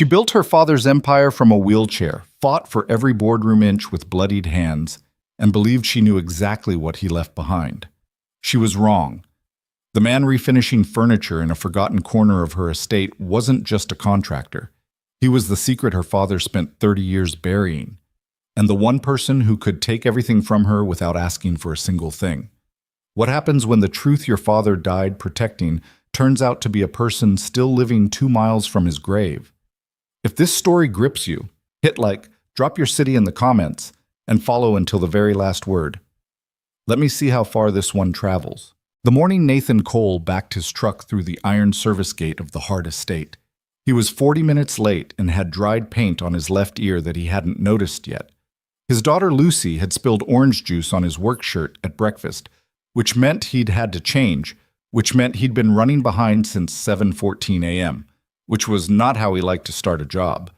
She built her father's empire from a wheelchair, fought for every boardroom inch with bloodied hands, and believed she knew exactly what he left behind. She was wrong. The man refinishing furniture in a forgotten corner of her estate wasn't just a contractor. He was the secret her father spent 30 years burying, and the one person who could take everything from her without asking for a single thing. What happens when the truth your father died protecting turns out to be a person still living 2 miles from his grave? If this story grips you, hit like, drop your city in the comments, and follow until the very last word. Let me see how far this one travels. The morning Nathan Cole backed his truck through the iron service gate of the Hart estate. He was 40 minutes late and had dried paint on his left ear that he hadn't noticed yet. His daughter Lucy had spilled orange juice on his work shirt at breakfast, which meant he'd had to change, which meant he'd been running behind since 7:14 a.m., which was not how he liked to start a job.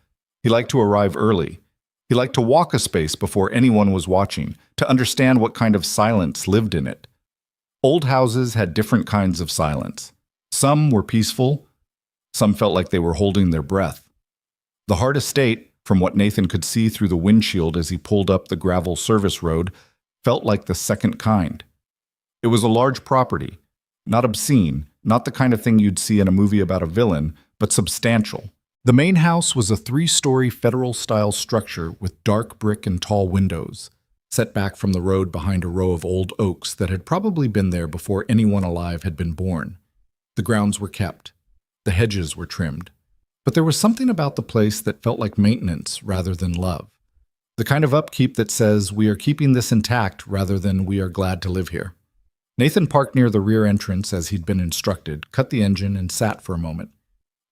He liked to arrive early. He liked to walk a space before anyone was watching, to understand what kind of silence lived in it. Old houses had different kinds of silence. Some were peaceful. Some felt like they were holding their breath. The Hart estate, from what Nathan could see through the windshield as he pulled up the gravel service road, felt like the second kind. It was a large property, not obscene, not the kind of thing you'd see in a movie about a villain, but substantial. The main house was a 3-story federal-style structure with dark brick and tall windows, set back from the road behind a row of old oaks that had probably been there before anyone alive had been born. The grounds were kept. The hedges were trimmed. But there was something about the place that felt like maintenance rather than love. The kind of upkeep that says, we are keeping this intact rather than we are glad to live here. Nathan parked near the rear entrance as he'd been instructed, cut the engine, and sat for a moment.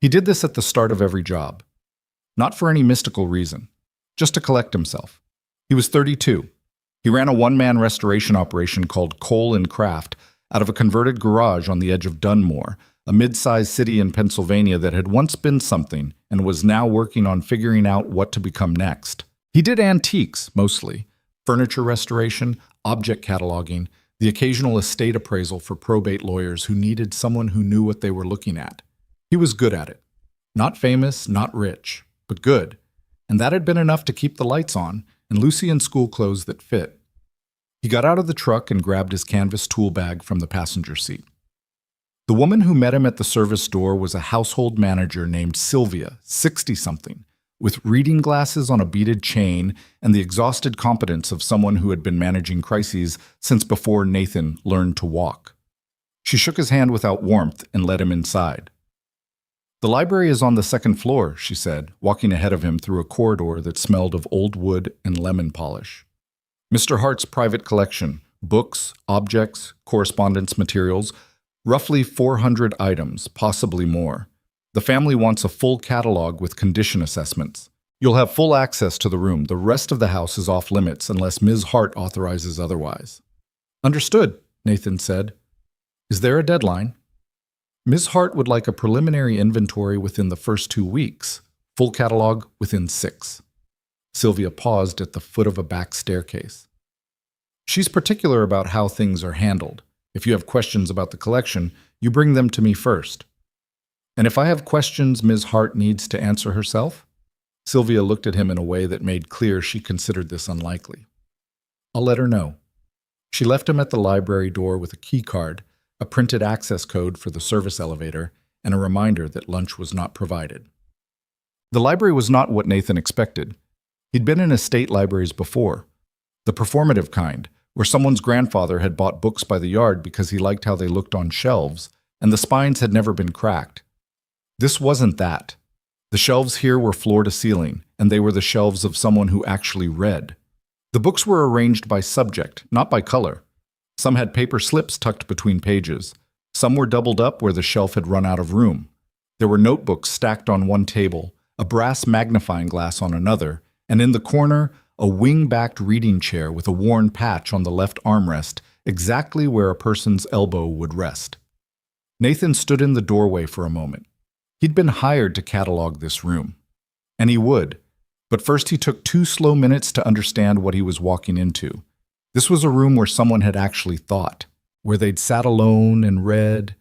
He did this at the start of every job. Not for any mystical reason, just to collect himself. He was 32. He ran a one-man restoration operation called Cole and Craft out of a converted garage on the edge of Dunmore, a mid-sized city in Pennsylvania that had once been something and was now working on figuring out what to become next. He did antiques, mostly, furniture restoration, object cataloging, the occasional estate appraisal for probate lawyers who needed someone who knew what they were looking at. He was good at it. Not famous, not rich, but good. And that had been enough to keep the lights on and Lucy in school clothes that fit. He got out of the truck and grabbed his canvas tool bag from the passenger seat. The woman who met him at the service door was a household manager named Sylvia, 60-something, with reading glasses on a beaded chain and the exhausted competence of someone who had been managing crises since before Nathan learned to walk. She shook his hand without warmth and led him inside. "The library is on the second floor," she said, walking ahead of him through a corridor that smelled of old wood and lemon polish. Mr. Hart's private collection, books, objects, correspondence materials, roughly 400 items, possibly more. The family wants a full catalog with condition assessments. You'll have full access to the room. The rest of the house is off limits unless Ms. Hart authorizes otherwise. "Understood," Nathan said. "Is there a deadline?" Ms. Hart would like a preliminary inventory within the first 2 weeks, full catalog within 6. Sylvia paused at the foot of a back staircase. "She's particular about how things are handled. If you have questions about the collection, you bring them to me first." "And if I have questions Ms. Hart needs to answer herself?" Sylvia looked at him in a way that made clear she considered this unlikely. "I'll let her know." She left him at the library door with a key card, a printed access code for the service elevator, and a reminder that lunch was not provided. The library was not what Nathan expected. He'd been in estate libraries before, the performative kind, where someone's grandfather had bought books by the yard because he liked how they looked on shelves, and the spines had never been cracked. This wasn't that. The shelves here were floor to ceiling, and they were the shelves of someone who actually read. The books were arranged by subject, not by color. Some had paper slips tucked between pages. Some were doubled up where the shelf had run out of room. There were notebooks stacked on one table, a brass magnifying glass on another, and in the corner, a wing-backed reading chair with a worn patch on the left armrest, exactly where a person's elbow would rest. Nathan stood in the doorway for a moment. He'd been hired to catalog this room. And he would. But first he took 2 slow minutes to understand what he was walking into. This was a room where someone had actually thought, where they'd sat alone and read,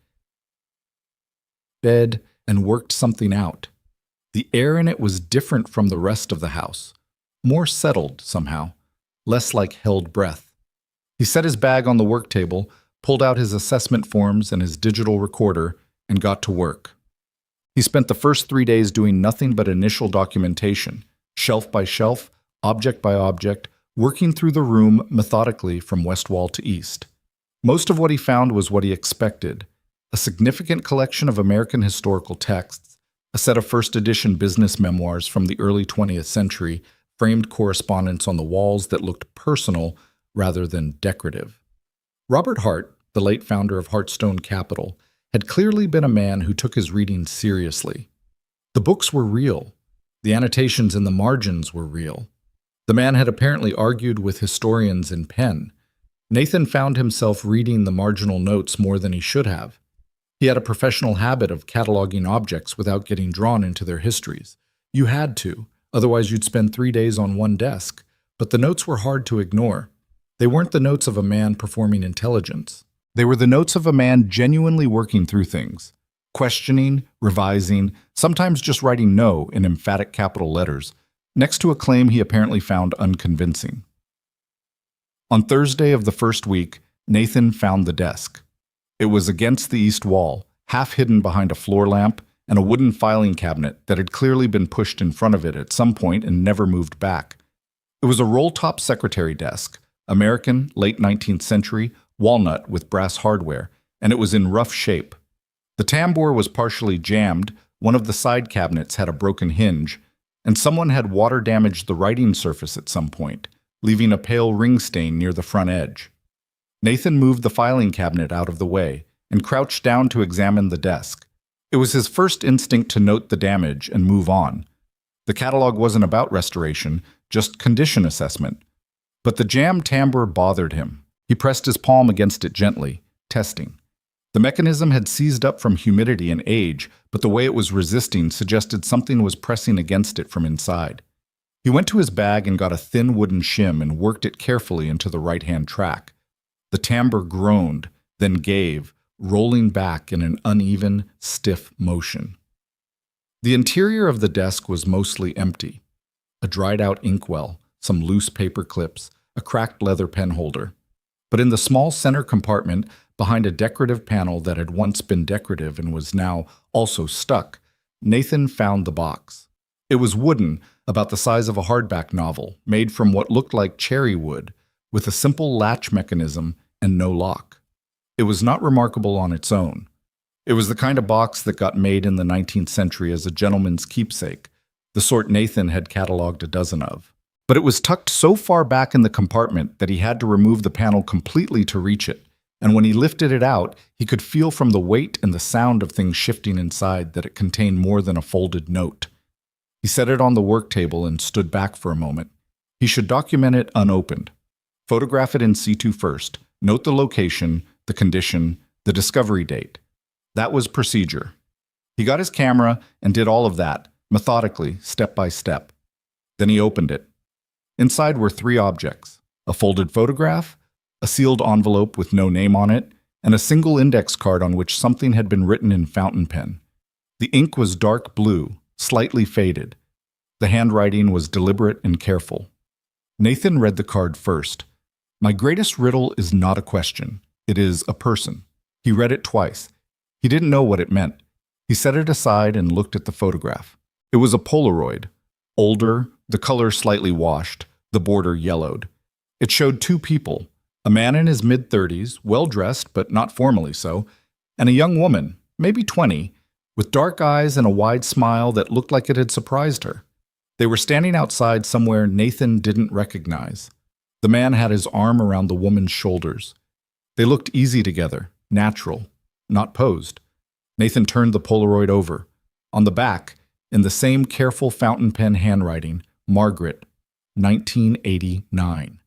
and worked something out. The air in it was different from the rest of the house, more settled somehow, less like held breath. He set his bag on the work table, pulled out his assessment forms and his digital recorder, and got to work. He spent the first 3 days doing nothing but initial documentation, shelf by shelf, object by object, working through the room methodically from west wall to east. Most of what he found was what he expected: a significant collection of American historical texts, a set of first edition business memoirs from the early 20th century, framed correspondence on the walls that looked personal rather than decorative. Robert Hart, the late founder of Heartstone Capital, had clearly been a man who took his reading seriously. The books were real. The annotations in the margins were real. The man had apparently argued with historians in pen. Nathan found himself reading the marginal notes more than he should have. He had a professional habit of cataloging objects without getting drawn into their histories. You had to, otherwise you'd spend 3 days on one desk. But the notes were hard to ignore. They weren't the notes of a man performing intelligence. They were the notes of a man genuinely working through things, questioning, revising, sometimes just writing no in emphatic capital letters, next to a claim he apparently found unconvincing. On Thursday of the first week, Nathan found the desk. It was against the east wall, half hidden behind a floor lamp and a wooden filing cabinet that had clearly been pushed in front of it at some point and never moved back. It was a roll-top secretary desk, American, late 19th century, walnut with brass hardware, and it was in rough shape. The tambour was partially jammed, one of the side cabinets had a broken hinge, and someone had water-damaged the writing surface at some point, leaving a pale ring stain near the front edge. Nathan moved the filing cabinet out of the way and crouched down to examine the desk. It was his first instinct to note the damage and move on. The catalog wasn't about restoration, just condition assessment. But the jammed tambour bothered him. He pressed his palm against it gently, testing. The mechanism had seized up from humidity and age, but the way it was resisting suggested something was pressing against it from inside. He went to his bag and got a thin wooden shim and worked it carefully into the right-hand track. The timbre groaned, then gave, rolling back in an uneven, stiff motion. The interior of the desk was mostly empty. A dried-out inkwell, some loose paper clips, a cracked leather pen holder. But in the small center compartment, behind a decorative panel that had once been decorative and was now also stuck, Nathan found the box. It was wooden, about the size of a hardback novel, made from what looked like cherry wood, with a simple latch mechanism and no lock. It was not remarkable on its own. It was the kind of box that got made in the 19th century as a gentleman's keepsake, the sort Nathan had cataloged a dozen of. But it was tucked so far back in the compartment that he had to remove the panel completely to reach it, and when he lifted it out, he could feel from the weight and the sound of things shifting inside that it contained more than a folded note. He set it on the work table and stood back for a moment. He should document it unopened. Photograph it in situ first, note the location, the condition, the discovery date. That was procedure. He got his camera and did all of that, methodically, step by step. Then he opened it. Inside were 3 objects: a folded photograph, a sealed envelope with no name on it, and a single index card on which something had been written in fountain pen. The ink was dark blue, slightly faded. The handwriting was deliberate and careful. Nathan read the card first. "My greatest riddle is not a question. It is a person." He read it twice. He didn't know what it meant. He set it aside and looked at the photograph. It was a Polaroid. Older, the color slightly washed, the border yellowed. It showed 2 people, a man in his mid-30s, well-dressed but not formally so, and a young woman, maybe 20, with dark eyes and a wide smile that looked like it had surprised her. They were standing outside somewhere Nathan didn't recognize. The man had his arm around the woman's shoulders. They looked easy together, natural, not posed. Nathan turned the Polaroid over. On the back, in the same careful fountain pen handwriting, Margaret, 1989.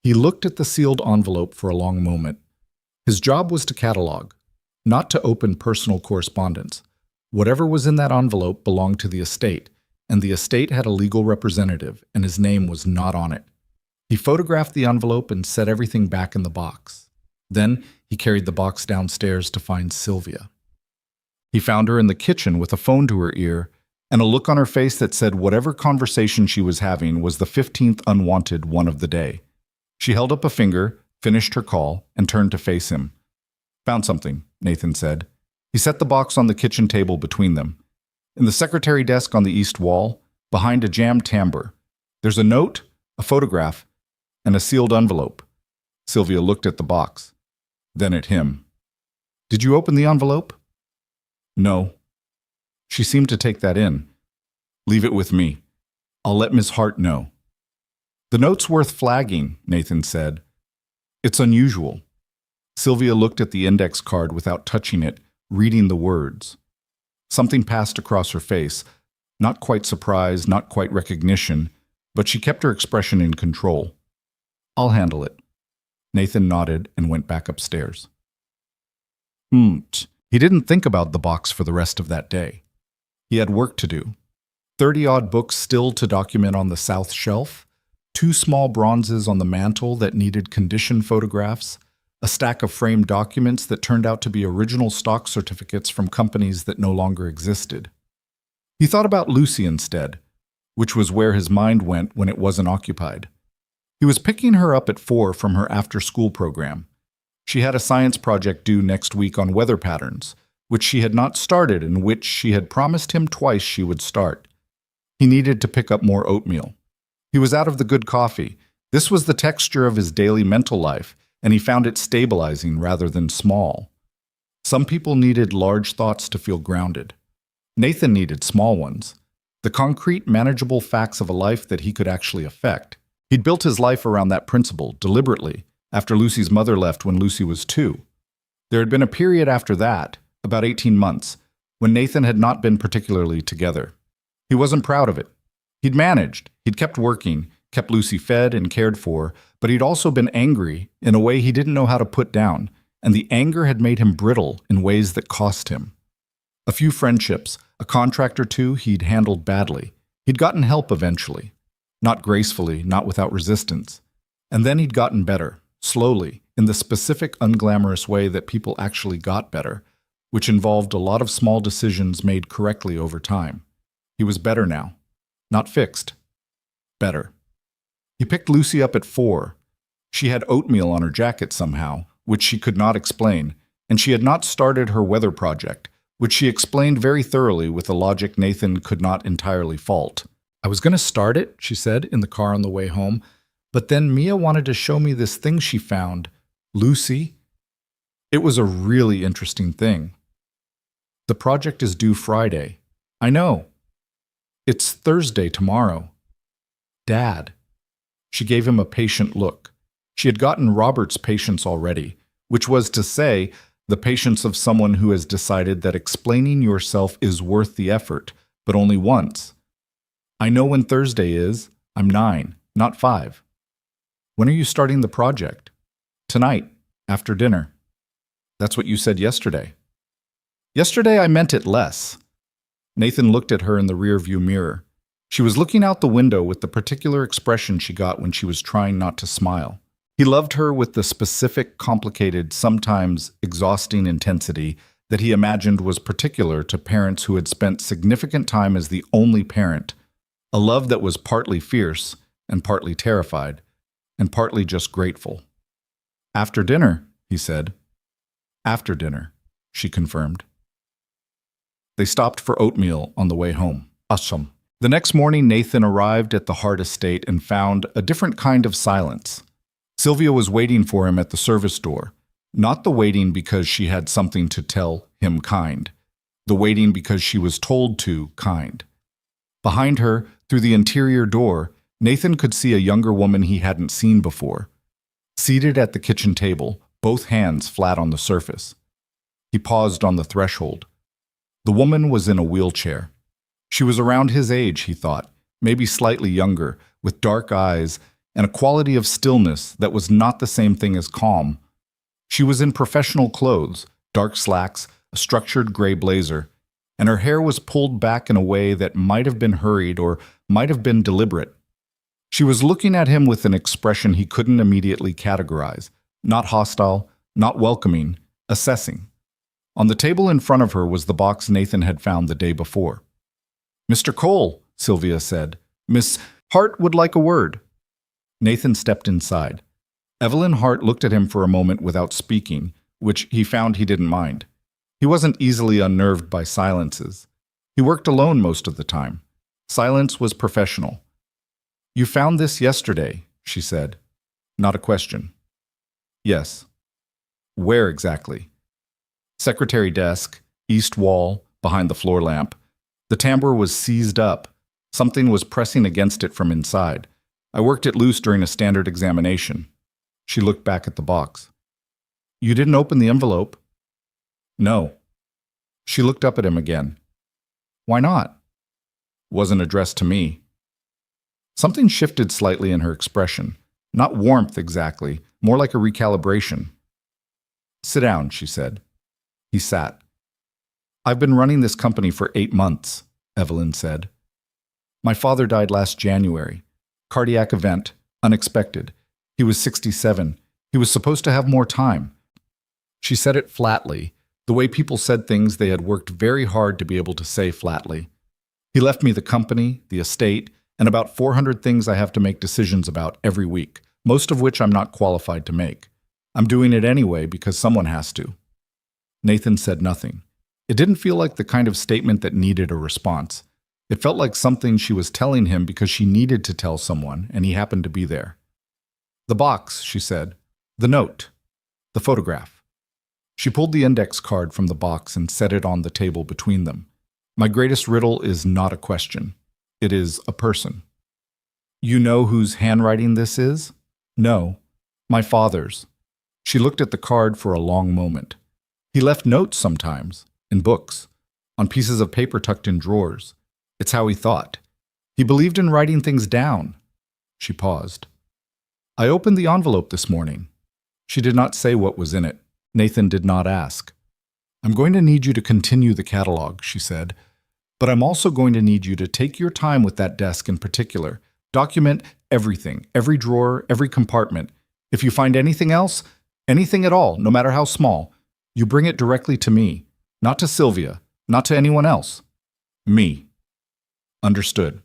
He looked at the sealed envelope for a long moment. His job was to catalog, not to open personal correspondence. Whatever was in that envelope belonged to the estate, and the estate had a legal representative, and his name was not on it. He photographed the envelope and set everything back in the box. Then he carried the box downstairs to find Sylvia. He found her in the kitchen with a phone to her ear and a look on her face that said whatever conversation she was having was the 15th unwanted one of the day. She held up a finger, finished her call, and turned to face him. "Found something," Nathan said. He set the box on the kitchen table between them. In the secretary desk on the east wall, behind a jammed tambour, there's a note, a photograph, and a sealed envelope. Sylvia looked at the box, then at him. "Did you open the envelope?" "No." She seemed to take that in. "Leave it with me. I'll let Miss Hart know." "The note's worth flagging," Nathan said. "It's unusual." Sylvia looked at the index card without touching it, reading the words. Something passed across her face, not quite surprise, not quite recognition, but she kept her expression in control. "I'll handle it." Nathan nodded and went back upstairs. He didn't think about the box for the rest of that day. He had work to do. 30-odd books still to document on the south shelf, 2 small bronzes on the mantel that needed condition photographs, a stack of framed documents that turned out to be original stock certificates from companies that no longer existed. He thought about Lucy instead, which was where his mind went when it wasn't occupied. He was picking her up at 4 from her after-school program. She had a science project due next week on weather patterns, which she had not started and which she had promised him twice she would start. He needed to pick up more oatmeal. He was out of the good coffee. This was the texture of his daily mental life, and he found it stabilizing rather than small. Some people needed large thoughts to feel grounded. Nathan needed small ones, the concrete, manageable facts of a life that he could actually affect. He'd built his life around that principle, deliberately, after Lucy's mother left when Lucy was 2. There had been a period after that, about 18 months, when Nathan had not been particularly together. He wasn't proud of it. He'd managed, he'd kept working, kept Lucy fed and cared for, but he'd also been angry in a way he didn't know how to put down, and the anger had made him brittle in ways that cost him. A few friendships, a contract or 2 he'd handled badly. He'd gotten help eventually. Not gracefully, not without resistance. And then he'd gotten better, slowly, in the specific unglamorous way that people actually got better, which involved a lot of small decisions made correctly over time. He was better now. Not fixed. Better. He picked Lucy up at 4. She had oatmeal on her jacket somehow, which she could not explain, and she had not started her weather project, which she explained very thoroughly with a logic Nathan could not entirely fault. "I was going to start it," she said in the car on the way home, "but then Mia wanted to show me this thing she found. Lucy. It was a really interesting thing. The project is due Friday." "I know. It's Thursday tomorrow." "Dad." She gave him a patient look. She had gotten Robert's patience already, which was to say, the patience of someone who has decided that explaining yourself is worth the effort, but only once. "I know when Thursday is. I'm 9, not 5. "When are you starting the project?" "Tonight, after dinner." "That's what you said yesterday." "Yesterday I meant it less." Nathan looked at her in the rearview mirror. She was looking out the window with the particular expression she got when she was trying not to smile. He loved her with the specific, complicated, sometimes exhausting intensity that he imagined was particular to parents who had spent significant time as the only parent, a love that was partly fierce and partly terrified, and partly just grateful. "After dinner," he said. "After dinner," she confirmed. They stopped for oatmeal on the way home. Awesome. The next morning, Nathan arrived at the Hart estate and found a different kind of silence. Sylvia was waiting for him at the service door, not the waiting because she had something to tell him kind, the waiting because she was told to kind. Behind her, through the interior door, Nathan could see a younger woman he hadn't seen before, seated at the kitchen table, both hands flat on the surface. He paused on the threshold. The woman was in a wheelchair. She was around his age, he thought, maybe slightly younger, with dark eyes and a quality of stillness that was not the same thing as calm. She was in professional clothes, dark slacks, a structured gray blazer, and her hair was pulled back in a way that might have been hurried or might have been deliberate. She was looking at him with an expression he couldn't immediately categorize, not hostile, not welcoming, assessing. On the table in front of her was the box Nathan had found the day before. Mr. Cole, Sylvia said. Miss Hart would like a word. Nathan stepped inside. Evelyn Hart looked at him for a moment without speaking, which he found he didn't mind. He wasn't easily unnerved by silences. He worked alone most of the time. Silence was professional. You found this yesterday, she said. Not a question. Yes. Where exactly? Secretary desk, east wall, behind the floor lamp. The tambour was seized up. Something was pressing against it from inside. I worked it loose during a standard examination. She looked back at the box. You didn't open the envelope? No. She looked up at him again. Why not? Wasn't addressed to me. Something shifted slightly in her expression. Not warmth exactly, more like a recalibration. Sit down, she said. He sat. I've been running this company for 8 months, Evelyn said. My father died last January. Cardiac event, unexpected. He was 67. He was supposed to have more time. She said it flatly, the way people said things they had worked very hard to be able to say flatly. He left me the company, the estate, and about 400 things I have to make decisions about every week, most of which I'm not qualified to make. I'm doing it anyway because someone has to. Nathan said nothing. It didn't feel like the kind of statement that needed a response. It felt like something she was telling him because she needed to tell someone, and he happened to be there. The box, she said. The note. The photograph. She pulled the index card from the box and set it on the table between them. My greatest riddle is not a question. It is a person. You know whose handwriting this is? No. My father's. She looked at the card for a long moment. He left notes sometimes, in books, on pieces of paper tucked in drawers. It's how he thought. He believed in writing things down. She paused. I opened the envelope this morning. She did not say what was in it. Nathan did not ask. I'm going to need you to continue the catalog, she said. But I'm also going to need you to take your time with that desk in particular. Document everything, every drawer, every compartment. If you find anything else, anything at all, no matter how small, you bring it directly to me, not to Sylvia, not to anyone else. Me. Understood.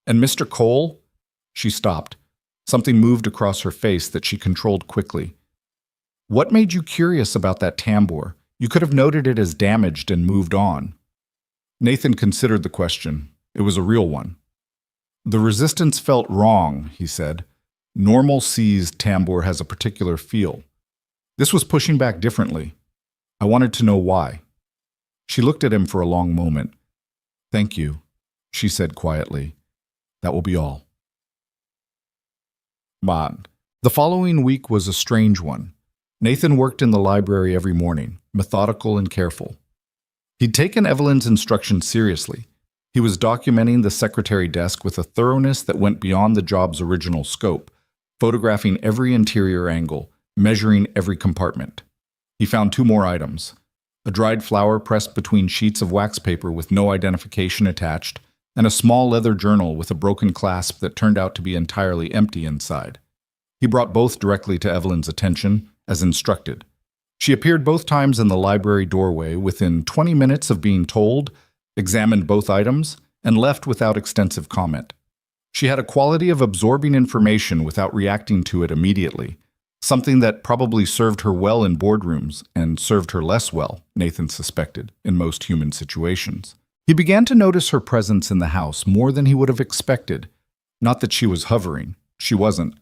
And Mr. Cole? She stopped. Something moved across her face that she controlled quickly. What made you curious about that tambour? You could have noted it as damaged and moved on. Nathan considered the question. It was a real one. The resistance felt wrong, he said. Normal seized tambour has a particular feel. This was pushing back differently. I wanted to know why. She looked at him for a long moment. Thank you, she said quietly. That will be all. The following week was a strange one. Nathan worked in the library every morning, methodical and careful. He'd taken Evelyn's instructions seriously. He was documenting the secretary desk with a thoroughness that went beyond the job's original scope, photographing every interior angle, measuring every compartment. He found 2 more items. A dried flower pressed between sheets of wax paper with no identification attached, and a small leather journal with a broken clasp that turned out to be entirely empty inside. He brought both directly to Evelyn's attention, as instructed. She appeared both times in the library doorway within 20 minutes of being told, examined both items, and left without extensive comment. She had a quality of absorbing information without reacting to it immediately, something that probably served her well in boardrooms and served her less well, Nathan suspected, in most human situations. He began to notice her presence in the house more than he would have expected. Not that she was hovering. She wasn't.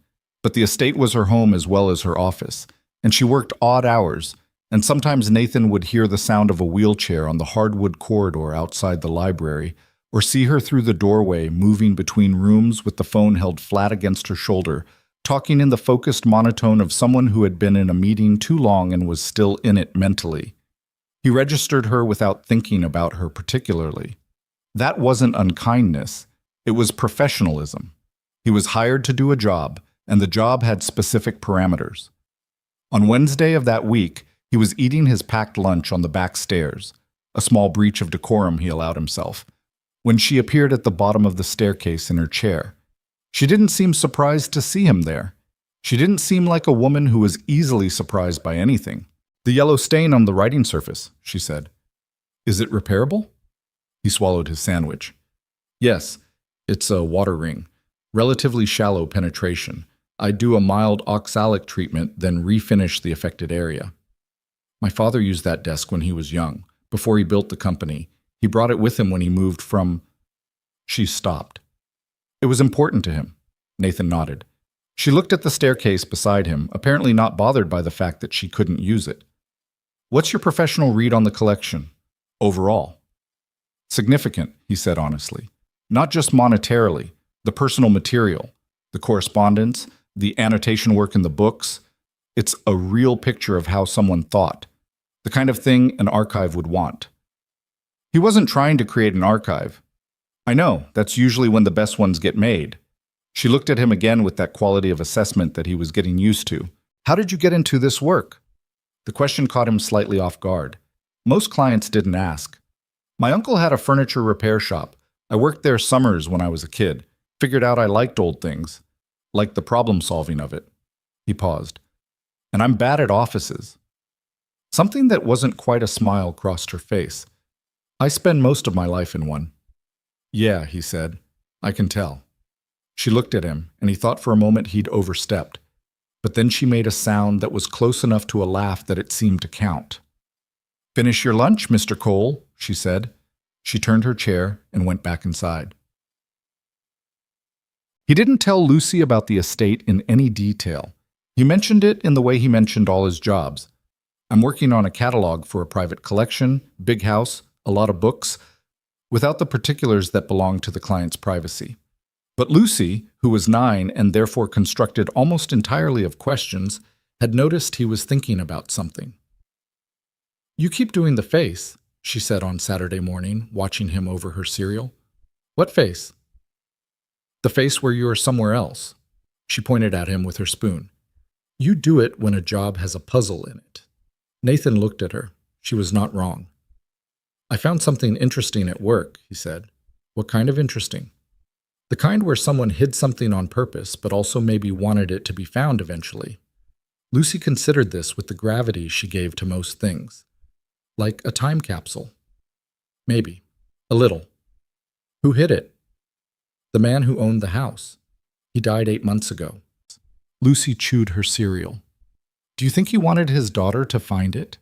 But the estate was her home as well as her office, and she worked odd hours, and sometimes Nathan would hear the sound of a wheelchair on the hardwood corridor outside the library, or see her through the doorway moving between rooms with the phone held flat against her shoulder, talking in the focused monotone of someone who had been in a meeting too long and was still in it mentally. He registered her without thinking about her particularly. That wasn't unkindness. It was professionalism. He was hired to do a job, and the job had specific parameters. On Wednesday of that week, he was eating his packed lunch on the back stairs, a small breach of decorum he allowed himself, when she appeared at the bottom of the staircase in her chair. She didn't seem surprised to see him there. She didn't seem like a woman who was easily surprised by anything. The yellow stain on the writing surface, she said. Is it repairable? He swallowed his sandwich. Yes, it's a water ring. Relatively shallow penetration. I do a mild oxalic treatment, then refinish the affected area. My father used that desk when he was young, before he built the company. He brought it with him when he moved from... She stopped. It was important to him. Nathan nodded. She looked at the staircase beside him, apparently not bothered by the fact that she couldn't use it. What's your professional read on the collection? Overall. Significant, he said honestly. Not just monetarily, the personal material, the correspondence, the annotation work in the books. It's a real picture of how someone thought, the kind of thing an archive would want. He wasn't trying to create an archive. I know, that's usually when the best ones get made. She looked at him again with that quality of assessment that he was getting used to. How did you get into this work? The question caught him slightly off guard. Most clients didn't ask. My uncle had a furniture repair shop. I worked there summers when I was a kid. Figured out I liked old things. Liked the problem solving of it. He paused. And I'm bad at offices. Something that wasn't quite a smile crossed her face. I spend most of my life in one. Yeah, he said. I can tell. She looked at him, and he thought for a moment he'd overstepped. But then she made a sound that was close enough to a laugh that it seemed to count. Finish your lunch, Mr. Cole, she said. She turned her chair and went back inside. He didn't tell Lucy about the estate in any detail. He mentioned it in the way he mentioned all his jobs. I'm working on a catalog for a private collection, big house, a lot of books, without the particulars that belong to the client's privacy. But Lucy, who was 9 and therefore constructed almost entirely of questions, had noticed he was thinking about something. You keep doing the face, she said on Saturday morning, watching him over her cereal. What face? The face where you are somewhere else. She pointed at him with her spoon. You do it when a job has a puzzle in it. Nathan looked at her. She was not wrong. I found something interesting at work, he said. What kind of interesting? The kind where someone hid something on purpose, but also maybe wanted it to be found eventually. Lucy considered this with the gravity she gave to most things. Like a time capsule. Maybe. A little. Who hid it? The man who owned the house. He died 8 months ago. Lucy chewed her cereal. Do you think he wanted his daughter to find it?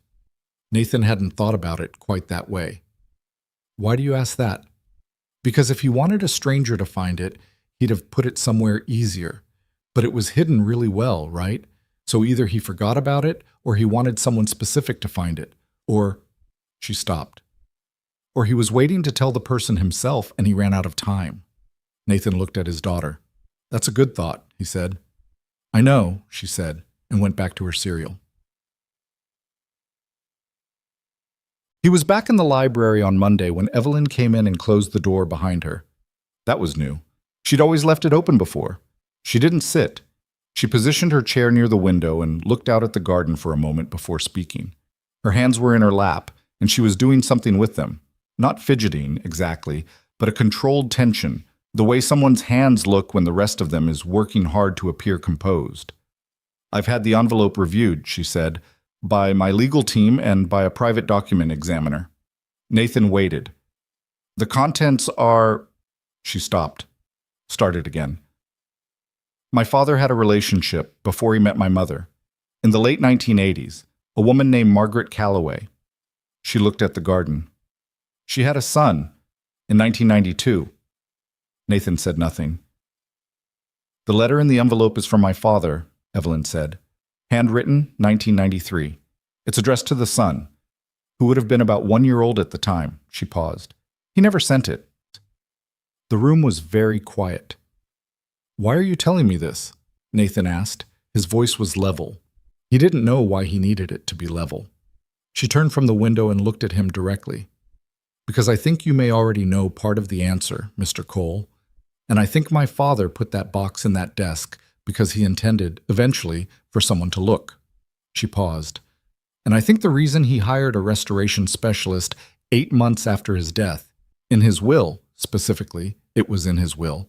Nathan hadn't thought about it quite that way. Why do you ask that? Because if he wanted a stranger to find it, he'd have put it somewhere easier. But it was hidden really well, right? So either he forgot about it, or he wanted someone specific to find it. Or... She stopped. Or he was waiting to tell the person himself and he ran out of time. Nathan looked at his daughter. That's a good thought, he said. I know, she said, and went back to her cereal. He was back in the library on Monday when Evelyn came in and closed the door behind her. That was new. She'd always left it open before. She didn't sit. She positioned her chair near the window and looked out at the garden for a moment before speaking. Her hands were in her lap, and she was doing something with them. Not fidgeting, exactly, but a controlled tension, the way someone's hands look when the rest of them is working hard to appear composed. I've had the envelope reviewed, she said, by my legal team and by a private document examiner. Nathan waited. The contents are... She stopped. Started again. My father had a relationship before he met my mother. In the late 1980s, a woman named Margaret Calloway. She looked at the garden. She had a son in 1992. Nathan said nothing. The letter in the envelope is from my father, Evelyn said. Handwritten, 1993. It's addressed to the son, who would have been about 1 year old at the time. She paused. He never sent it. The room was very quiet. Why are you telling me this? Nathan asked. His voice was level. He didn't know why he needed it to be level. She turned from the window and looked at him directly. Because I think you may already know part of the answer, Mr. Cole. And I think my father put that box in that desk because he intended, eventually, for someone to look. She paused. And I think the reason he hired a restoration specialist 8 months after his death, in his will, specifically, it was in his will,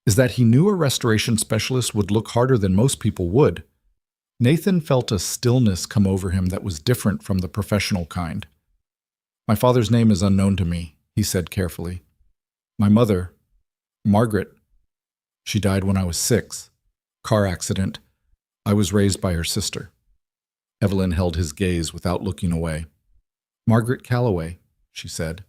is that he knew a restoration specialist would look harder than most people would. Nathan felt a stillness come over him that was different from the professional kind. My father's name is unknown to me, he said carefully. My mother, Margaret. She died when I was 6. Car accident. I was raised by her sister. Evelyn held his gaze without looking away. Margaret Calloway, she said.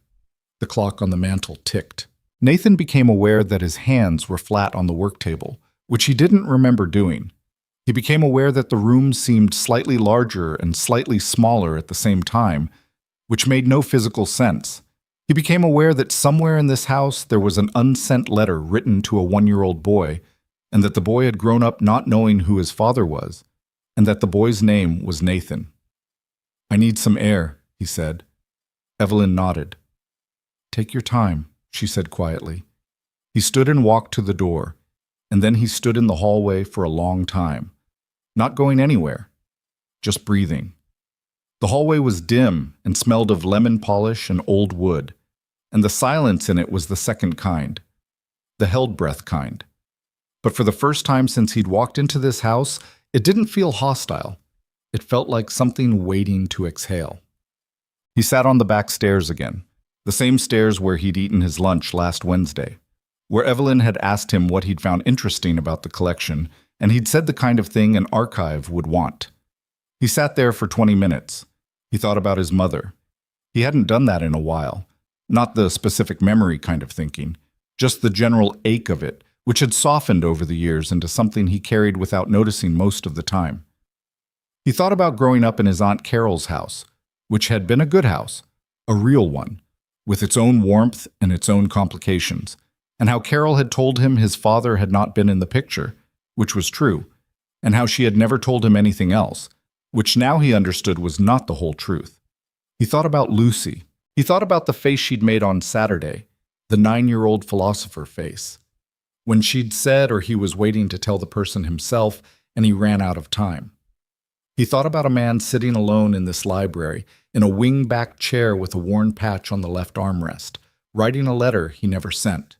The clock on the mantel ticked. Nathan became aware that his hands were flat on the work table, which he didn't remember doing. He became aware that the room seemed slightly larger and slightly smaller at the same time, which made no physical sense. He became aware that somewhere in this house there was an unsent letter written to a 1-year-old boy, and that the boy had grown up not knowing who his father was, and that the boy's name was Nathan. I need some air, he said. Evelyn nodded. Take your time, she said quietly. He stood and walked to the door, and then he stood in the hallway for a long time, not going anywhere, just breathing. The hallway was dim and smelled of lemon polish and old wood, and the silence in it was the second kind, the held breath kind. But for the first time since he'd walked into this house, it didn't feel hostile. It felt like something waiting to exhale. He sat on the back stairs again, the same stairs where he'd eaten his lunch last Wednesday, where Evelyn had asked him what he'd found interesting about the collection, and he'd said the kind of thing an archive would want. He sat there for 20 minutes. He thought about his mother. He hadn't done that in a while. Not the specific memory kind of thinking, just the general ache of it, which had softened over the years into something he carried without noticing most of the time. He thought about growing up in his Aunt Carol's house, which had been a good house, a real one, with its own warmth and its own complications, and how Carol had told him his father had not been in the picture, which was true, and how she had never told him anything else, which now he understood was not the whole truth. He thought about Lucy. He thought about the face she'd made on Saturday, the 9-year-old philosopher face, when she'd said or he was waiting to tell the person himself and he ran out of time. He thought about a man sitting alone in this library, in a wing-back chair with a worn patch on the left armrest, writing a letter he never sent.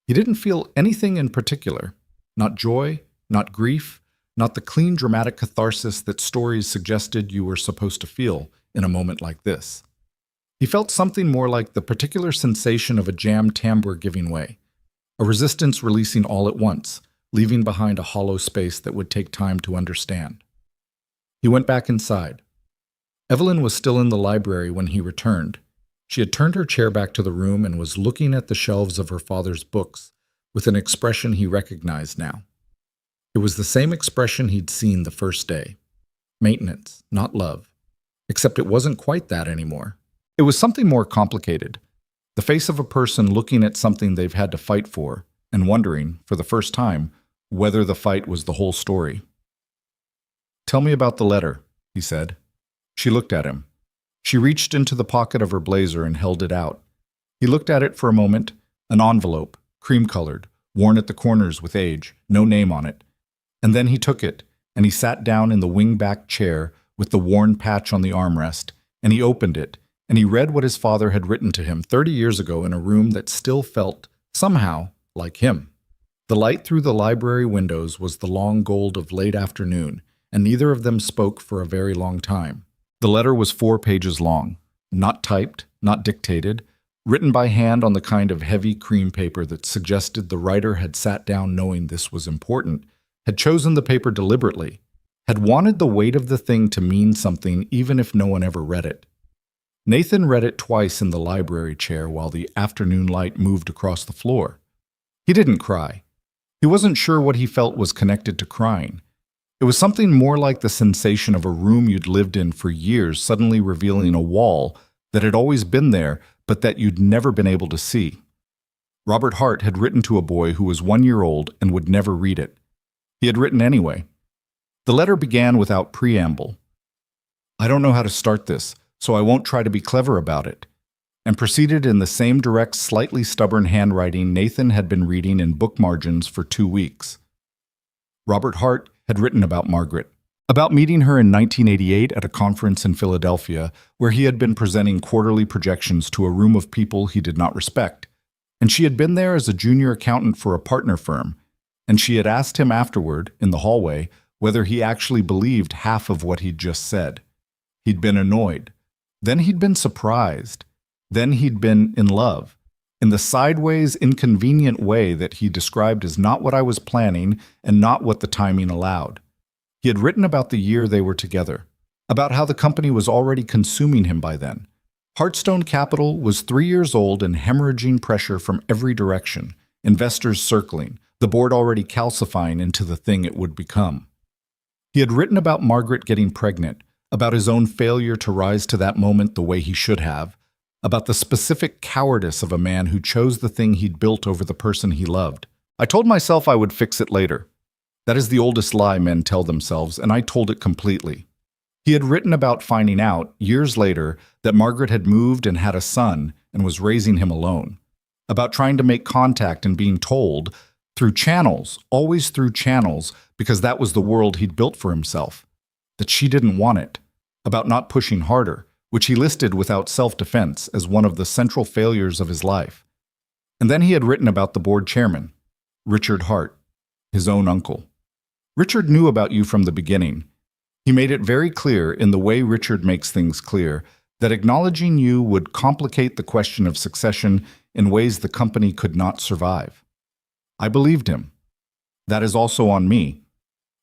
He didn't feel anything in particular, not joy, not grief, not the clean dramatic catharsis that stories suggested you were supposed to feel in a moment like this. He felt something more like the particular sensation of a jammed tambour giving way, a resistance releasing all at once, leaving behind a hollow space that would take time to understand. He went back inside. Evelyn was still in the library when he returned. She had turned her chair back to the room and was looking at the shelves of her father's books with an expression he recognized now. It was the same expression he'd seen the first day. Maintenance, not love. Except it wasn't quite that anymore. It was something more complicated. The face of a person looking at something they've had to fight for and wondering, for the first time, whether the fight was the whole story. Tell me about the letter, he said. She looked at him. She reached into the pocket of her blazer and held it out. He looked at it for a moment, an envelope, cream-colored, worn at the corners with age, no name on it. And then he took it, and he sat down in the wing-back chair with the worn patch on the armrest, and he opened it, and he read what his father had written to him 30 years ago in a room that still felt, somehow, like him. The light through the library windows was the long gold of late afternoon, and neither of them spoke for a very long time. The letter was 4 pages long, not typed, not dictated, written by hand on the kind of heavy cream paper that suggested the writer had sat down knowing this was important, had chosen the paper deliberately, had wanted the weight of the thing to mean something even if no one ever read it. Nathan read it twice in the library chair while the afternoon light moved across the floor. He didn't cry. He wasn't sure what he felt was connected to crying. It was something more like the sensation of a room you'd lived in for years suddenly revealing a wall that had always been there but that you'd never been able to see. Robert Hart had written to a boy who was 1 year old and would never read it. He had written anyway. The letter began without preamble. I don't know how to start this, so I won't try to be clever about it, and proceeded in the same direct, slightly stubborn handwriting Nathan had been reading in book margins for 2 weeks. Robert Hart had written about Margaret, about meeting her in 1988 at a conference in Philadelphia where he had been presenting quarterly projections to a room of people he did not respect, and she had been there as a junior accountant for a partner firm, and she had asked him afterward, in the hallway, whether he actually believed half of what he'd just said. He'd been annoyed. Then he'd been surprised. Then he'd been in love. in the sideways, inconvenient way that he described as not what I was planning and not what the timing allowed. He had written about the year they were together, about how the company was already consuming him by then. Heartstone Capital was 3 years old and hemorrhaging pressure from every direction, investors circling, the board already calcifying into the thing it would become. He had written about Margaret getting pregnant, about his own failure to rise to that moment the way he should have, about the specific cowardice of a man who chose the thing he'd built over the person he loved. I told myself I would fix it later. That is the oldest lie men tell themselves, and I told it completely. He had written about finding out, years later, that Margaret had moved and had a son and was raising him alone, about trying to make contact and being told, through channels, always through channels, because that was the world he'd built for himself, that she didn't want it, about not pushing harder, which he listed without self-defense as one of the central failures of his life. And then he had written about the board chairman, Richard Hart, his own uncle. Richard knew about you from the beginning. He made it very clear, in the way Richard makes things clear, that acknowledging you would complicate the question of succession in ways the company could not survive. I believed him. That is also on me.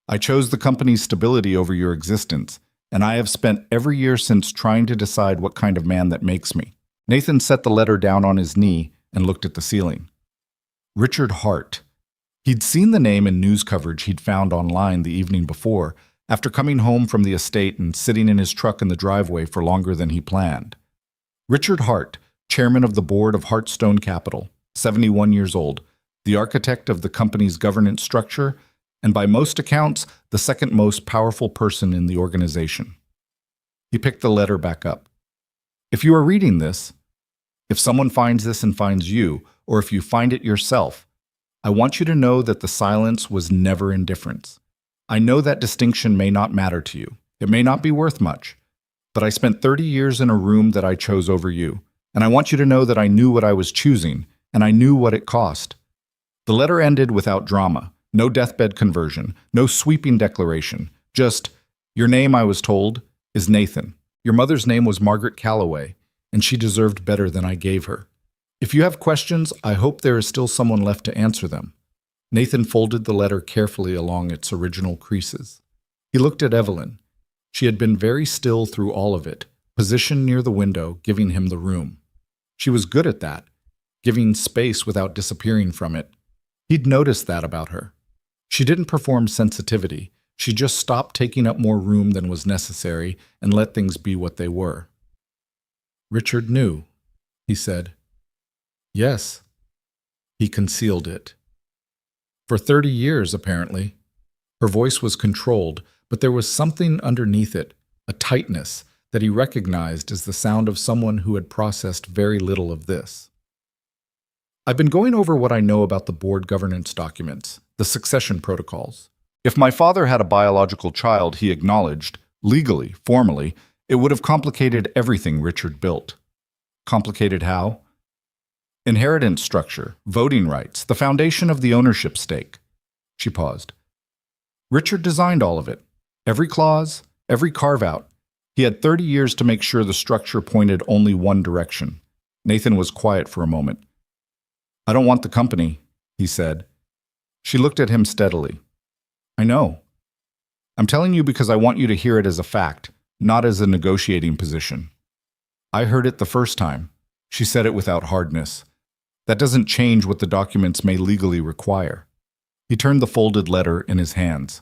I chose the company's stability over your existence, and I have spent every year since trying to decide what kind of man that makes me. Nathan set the letter down on his knee and looked at the ceiling. Richard Hart. He'd seen the name in news coverage he'd found online the evening before, after coming home from the estate and sitting in his truck in the driveway for longer than he planned. Richard Hart, chairman of the board of Heartstone Capital, 71 years old, the architect of the company's governance structure, and by most accounts, the second most powerful person in the organization. He picked the letter back up. If you are reading this, if someone finds this and finds you, or if you find it yourself, I want you to know that the silence was never indifference. I know that distinction may not matter to you. It may not be worth much. But I spent 30 years in a room that I chose over you, and I want you to know that I knew what I was choosing, and I knew what it cost. The letter ended without drama, no deathbed conversion, no sweeping declaration, just, your name, I was told, is Nathan. Your mother's name was Margaret Calloway, and she deserved better than I gave her. If you have questions, I hope there is still someone left to answer them. Nathan folded the letter carefully along its original creases. He looked at Evelyn. She had been very still through all of it, positioned near the window, giving him the room. She was good at that, giving space without disappearing from it. He'd noticed that about her. She didn't perform sensitivity. She just stopped taking up more room than was necessary and let things be what they were. Richard knew, he said. Yes. He concealed it. For 30 years, apparently. Her voice was controlled, but there was something underneath it, a tightness, that he recognized as the sound of someone who had processed very little of this. I've been going over what I know about the board governance documents, the succession protocols. If my father had a biological child, he acknowledged, legally, formally, it would have complicated everything Richard built. Complicated how? Inheritance structure, voting rights, the foundation of the ownership stake. She paused. Richard designed all of it. Every clause, every carve-out. He had 30 years to make sure the structure pointed only one direction. Nathan was quiet for a moment. I don't want the company, he said. She looked at him steadily. I know. I'm telling you because I want you to hear it as a fact, not as a negotiating position. I heard it the first time. She said it without hardness. That doesn't change what the documents may legally require. He turned the folded letter in his hands.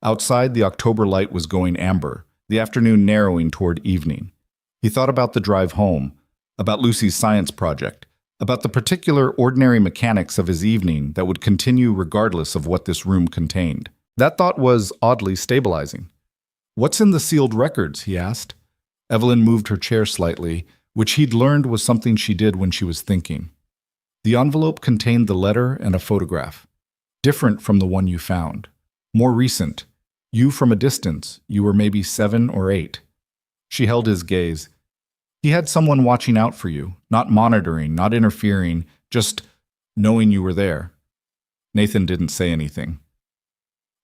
Outside, the October light was going amber, the afternoon narrowing toward evening. He thought about the drive home, about Lucy's science project, about the particular ordinary mechanics of his evening that would continue regardless of what this room contained. That thought was oddly stabilizing. What's in the sealed records? He asked. Evelyn moved her chair slightly, which he'd learned was something she did when she was thinking. The envelope contained the letter and a photograph, different from the one you found, more recent. You from a distance, you were maybe 7 or 8. She held his gaze. He had someone watching out for you, not monitoring, not interfering, just knowing you were there. Nathan didn't say anything.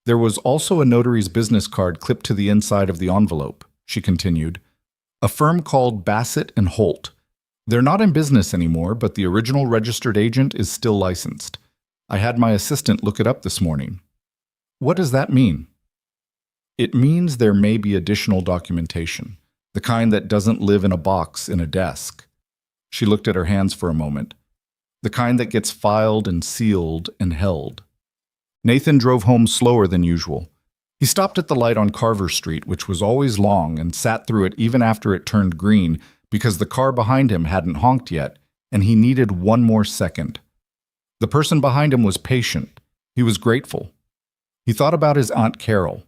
There was also a notary's business card clipped to the inside of the envelope, she continued. A firm called Bassett and Holt. They're not in business anymore, but the original registered agent is still licensed. I had my assistant look it up this morning. What does that mean? It means there may be additional documentation, the kind that doesn't live in a box in a desk. She looked at her hands for a moment. The kind that gets filed and sealed and held. Nathan drove home slower than usual. He stopped at the light on Carver Street, which was always long, and sat through it even after it turned green because the car behind him hadn't honked yet, and he needed one more second. The person behind him was patient. He was grateful. He thought about his Aunt Carol.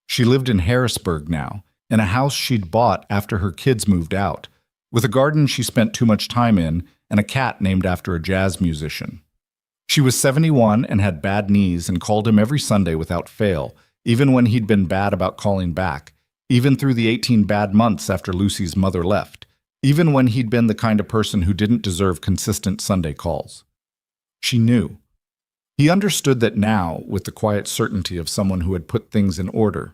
She lived in Harrisburg now, in a house she'd bought after her kids moved out, with a garden she spent too much time in and a cat named after a jazz musician. She was 71 and had bad knees and called him every Sunday without fail, even when he'd been bad about calling back, even through the 18 bad months after Lucy's mother left, even when he'd been the kind of person who didn't deserve consistent Sunday calls. She knew. He understood that now, with the quiet certainty of someone who had put things in order.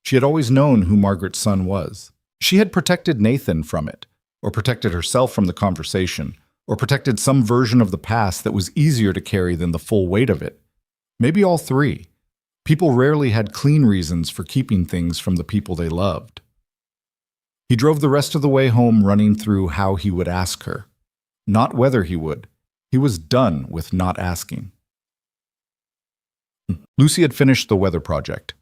She had always known who Margaret's son was. She had protected Nathan from it, or protected herself from the conversation, or protected some version of the past that was easier to carry than the full weight of it. Maybe all three. People rarely had clean reasons for keeping things from the people they loved. He drove the rest of the way home running through how he would ask her. Not whether he would. He was done with not asking. Lucy had finished the weather project.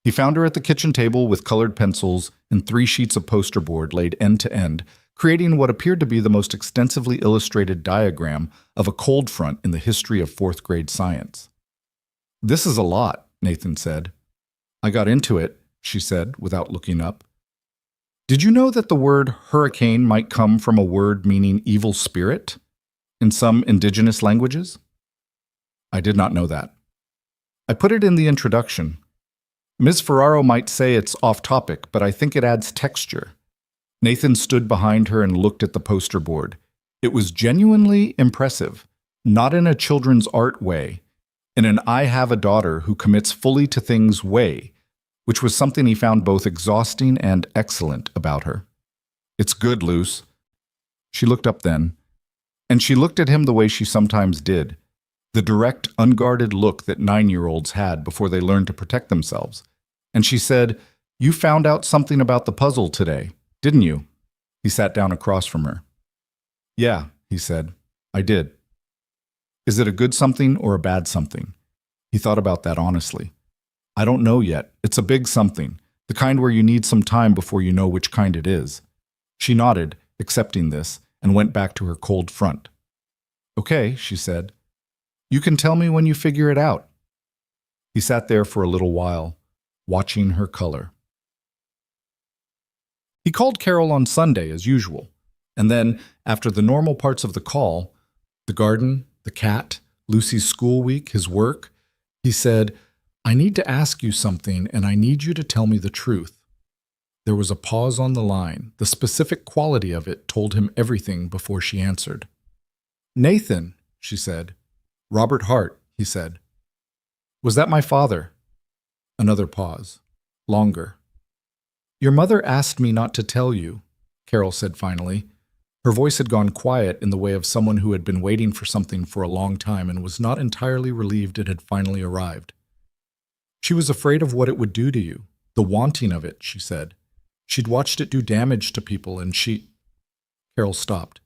He found her at the kitchen table with colored pencils and 3 sheets of poster board laid end to end, creating what appeared to be the most extensively illustrated diagram of a cold front in the history of 4th grade science. "This is a lot," Nathan said. "I got into it," she said, without looking up. "Did you know that the word hurricane might come from a word meaning evil spirit in some indigenous languages?" "I did not know that." "I put it in the introduction. Ms. Ferraro might say it's off topic, but I think it adds texture." Nathan stood behind her and looked at the poster board. It was genuinely impressive, not in a children's art way, in an I have a daughter who commits fully to things way, which was something he found both exhausting and excellent about her. "It's good, Luce." She looked up then, and she looked at him the way she sometimes did, the direct, unguarded look that 9-year-olds had before they learned to protect themselves. And she said, "You found out something about the puzzle today, didn't you?" He sat down across from her. "Yeah," he said, "I did." "Is it a good something or a bad something?" He thought about that honestly. "I don't know yet. It's a big something, the kind where you need some time before you know which kind it is." She nodded, accepting this, and went back to her cold front. "Okay," she said. "You can tell me when you figure it out." He sat there for a little while, watching her color. He called Carol on Sunday as usual, and then, after the normal parts of the call, the garden, the cat, Lucy's school week, his work, he said, "I need to ask you something, and I need you to tell me the truth." There was a pause on the line. The specific quality of it told him everything before she answered. "Nathan," she said. "Robert Hart," he said. "Was that my father?" Another pause. Longer. "Your mother asked me not to tell you," Carol said finally. Her voice had gone quiet in the way of someone who had been waiting for something for a long time and was not entirely relieved it had finally arrived. "She was afraid of what it would do to you, the wanting of it," she said. "She'd watched it do damage to people and she—" Carol stopped.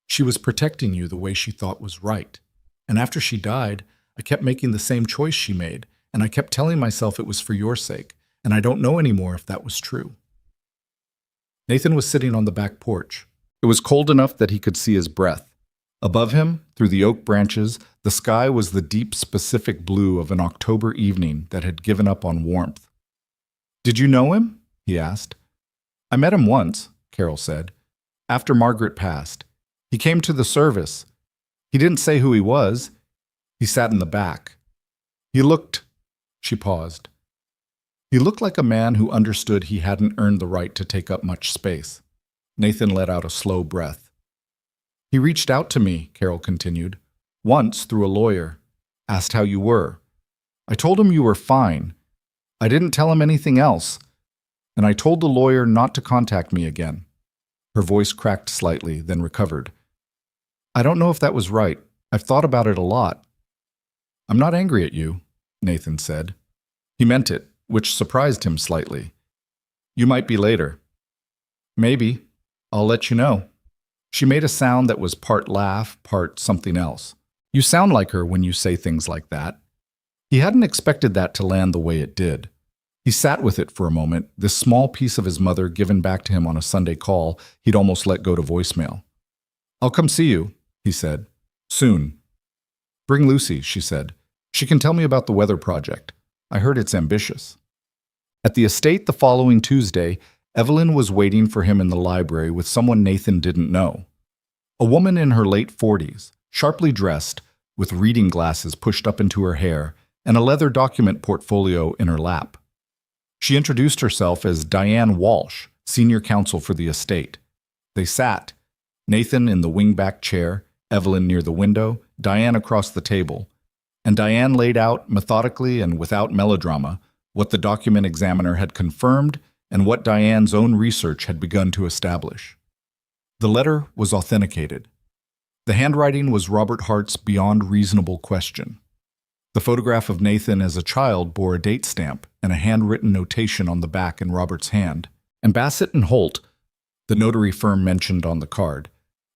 "She was protecting you the way she thought was right. And after she died, I kept making the same choice she made, and I kept telling myself it was for your sake, and I don't know anymore if that was true." Nathan was sitting on the back porch. It was cold enough that he could see his breath. Above him, through the oak branches, the sky was the deep, specific blue of an October evening that had given up on warmth. "Did you know him?" he asked. "I met him once," Carol said, "after Margaret passed. He came to the service. He didn't say who he was. He sat in the back. He looked—" She paused. "He looked like a man who understood he hadn't earned the right to take up much space." Nathan let out a slow breath. "He reached out to me," Carol continued, "once through a lawyer, asked how you were. I told him you were fine. I didn't tell him anything else, and I told the lawyer not to contact me again." Her voice cracked slightly, then recovered. I don't know if that was right. I've thought about it a lot. I'm not angry at you, Nathan said. He meant it, which surprised him slightly. You might be later. Maybe. I'll let you know. She made a sound that was part laugh, part something else. You sound like her when you say things like that. He hadn't expected that to land the way it did. He sat with it for a moment, this small piece of his mother given back to him on a Sunday call he'd almost let go to voicemail. I'll come see you, he said. Soon. Bring Lucy, she said. She can tell me about the weather project. I heard it's ambitious. At the estate the following Tuesday, Evelyn was waiting for him in the library with someone Nathan didn't know. A woman in her late 40s, sharply dressed, with reading glasses pushed up into her hair and a leather document portfolio in her lap. She introduced herself as Diane Walsh, senior counsel for the estate. They sat, Nathan in the wingback chair, Evelyn near the window, Diane across the table, and Diane laid out methodically and without melodrama what the document examiner had confirmed and what Diane's own research had begun to establish. The letter was authenticated. The handwriting was Robert Hart's beyond reasonable question. The photograph of Nathan as a child bore a date stamp and a handwritten notation on the back in Robert's hand, and Bassett and Holt, the notary firm mentioned on the card,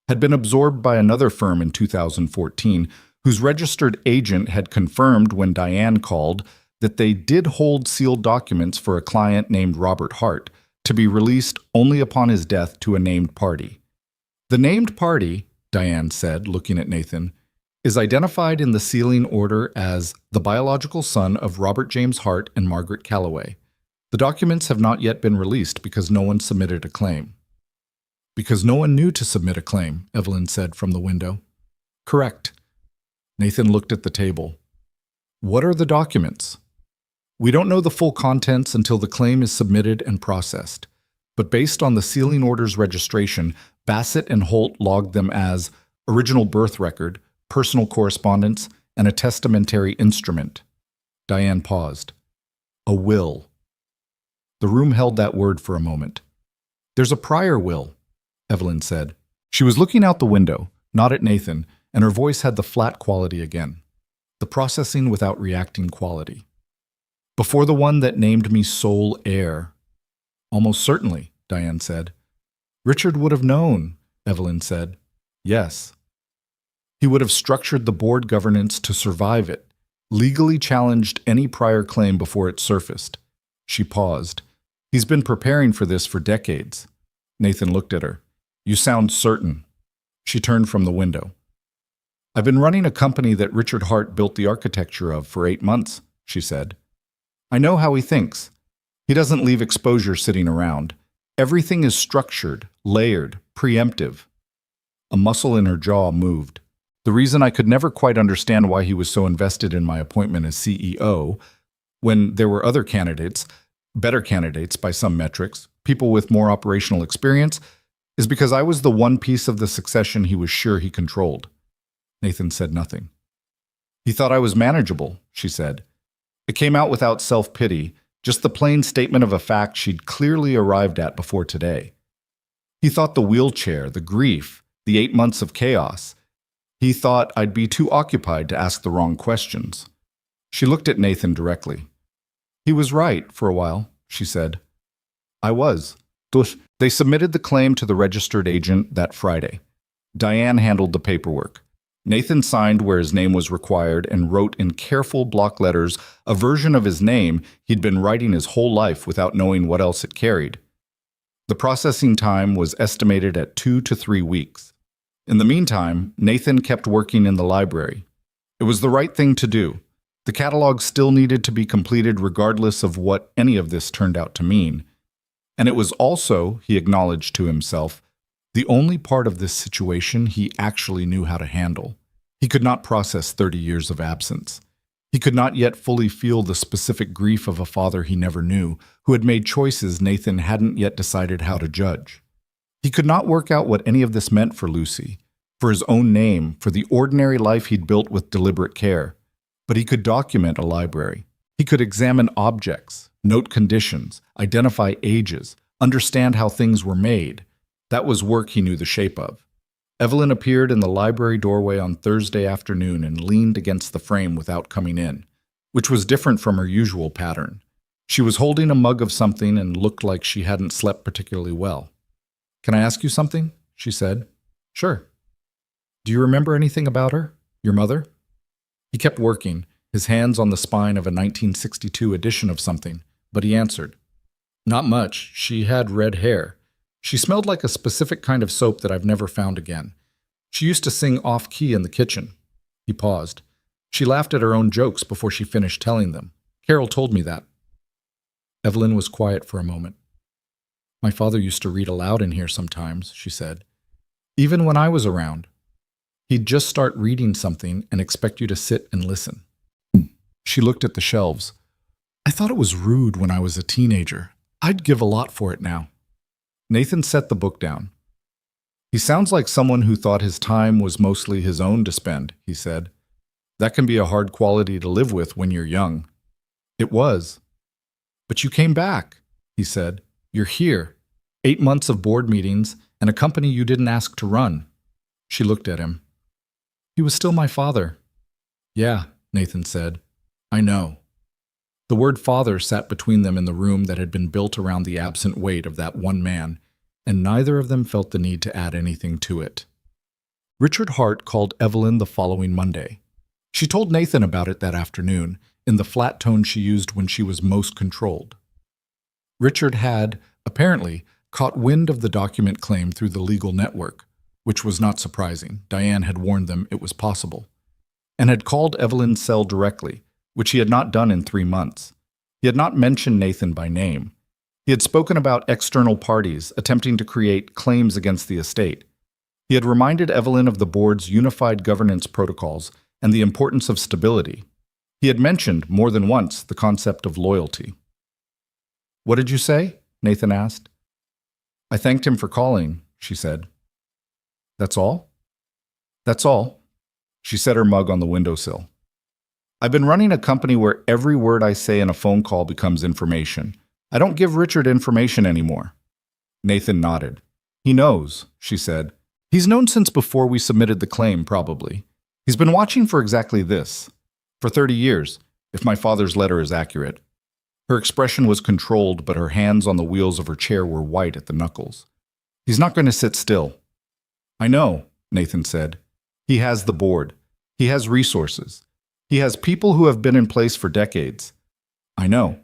had been absorbed by another firm in 2014 whose registered agent had confirmed when Diane called that they did hold sealed documents for a client named Robert Hart to be released only upon his death to a named party. The named party, Diane said, looking at Nathan, is identified in the sealing order as the biological son of Robert James Hart and Margaret Calloway. The documents have not yet been released because no one submitted a claim. Because no one knew to submit a claim, Evelyn said from the window. Correct. Nathan looked at the table. What are the documents? We don't know the full contents until the claim is submitted and processed. But based on the sealing order's registration, Bassett and Holt logged them as original birth record, personal correspondence, and a testamentary instrument. Diane paused. A will. The room held that word for a moment. There's a prior will, Evelyn said. She was looking out the window, not at Nathan, and her voice had the flat quality again. The processing without reacting quality. Before the one that named me sole heir. Almost certainly, Diane said. Richard would have known, Evelyn said. Yes. He would have structured the board governance to survive it, legally challenged any prior claim before it surfaced. She paused. He's been preparing for this for decades. Nathan looked at her. You sound certain. She turned from the window. I've been running a company that Richard Hart built the architecture of for 8 months, she said. I know how he thinks. He doesn't leave exposure sitting around. Everything is structured, layered, preemptive. A muscle in her jaw moved. The reason I could never quite understand why he was so invested in my appointment as CEO, when there were other candidates, better candidates by some metrics, people with more operational experience, is because I was the one piece of the succession he was sure he controlled. Nathan said nothing. He thought I was manageable, she said. It came out without self-pity, just the plain statement of a fact she'd clearly arrived at before today. He thought the wheelchair, the grief, the 8 months of chaos. He thought I'd be too occupied to ask the wrong questions. She looked at Nathan directly. He was right for a while, she said. I was. They submitted the claim to the registered agent that Friday. Diane handled the paperwork. Nathan signed where his name was required and wrote in careful block letters a version of his name he'd been writing his whole life without knowing what else it carried. The processing time was estimated at 2 to 3 weeks. In the meantime, Nathan kept working in the library. It was the right thing to do. The catalog still needed to be completed regardless of what any of this turned out to mean. And it was also, he acknowledged to himself, the only part of this situation he actually knew how to handle. He could not process 30 years of absence. He could not yet fully feel the specific grief of a father he never knew, who had made choices Nathan hadn't yet decided how to judge. He could not work out what any of this meant for Lucy, for his own name, for the ordinary life he'd built with deliberate care. But he could document a library. He could examine objects, note conditions, identify ages, understand how things were made. That was work he knew the shape of. Evelyn appeared in the library doorway on Thursday afternoon and leaned against the frame without coming in, which was different from her usual pattern. She was holding a mug of something and looked like she hadn't slept particularly well. "Can I ask you something?" she said. "Sure." "Do you remember anything about her? Your mother?" He kept working, his hands on the spine of a 1962 edition of something, but he answered. "Not much. She had red hair. She smelled like a specific kind of soap that I've never found again. She used to sing off-key in the kitchen." He paused. "She laughed at her own jokes before she finished telling them. Carol told me that." Evelyn was quiet for a moment. "My father used to read aloud in here sometimes," she said. "Even when I was around. He'd just start reading something and expect you to sit and listen." She looked at the shelves. "I thought it was rude when I was a teenager. I'd give a lot for it now." Nathan set the book down. "He sounds like someone who thought his time was mostly his own to spend," he said. "That can be a hard quality to live with when you're young." "It was." "But you came back," he said. "You're here. 8 months of board meetings and a company you didn't ask to run." She looked at him. "He was still my father." "Yeah," Nathan said. "I know." The word father sat between them in the room that had been built around the absent weight of that one man, and neither of them felt the need to add anything to it. Richard Hart called Evelyn the following Monday. She told Nathan about it that afternoon, in the flat tone she used when she was most controlled. Richard had, apparently, caught wind of the document claim through the legal network, which was not surprising. Diane had warned them it was possible, and had called Evelyn's cell directly, which he had not done in 3 months. He had not mentioned Nathan by name. He had spoken about external parties attempting to create claims against the estate. He had reminded Evelyn of the board's unified governance protocols and the importance of stability. He had mentioned, more than once, the concept of loyalty. "What did you say?" Nathan asked. "I thanked him for calling," she said. "That's all?" "That's all." She set her mug on the windowsill. "I've been running a company where every word I say in a phone call becomes information. I don't give Richard information anymore." Nathan nodded. "He knows," she said. "He's known since before we submitted the claim, probably. He's been watching for exactly this. For 30 years, if my father's letter is accurate." Her expression was controlled, but her hands on the wheels of her chair were white at the knuckles. "He's not going to sit still." "I know," Nathan said. "He has the board. He has resources. He has people who have been in place for decades." "I know."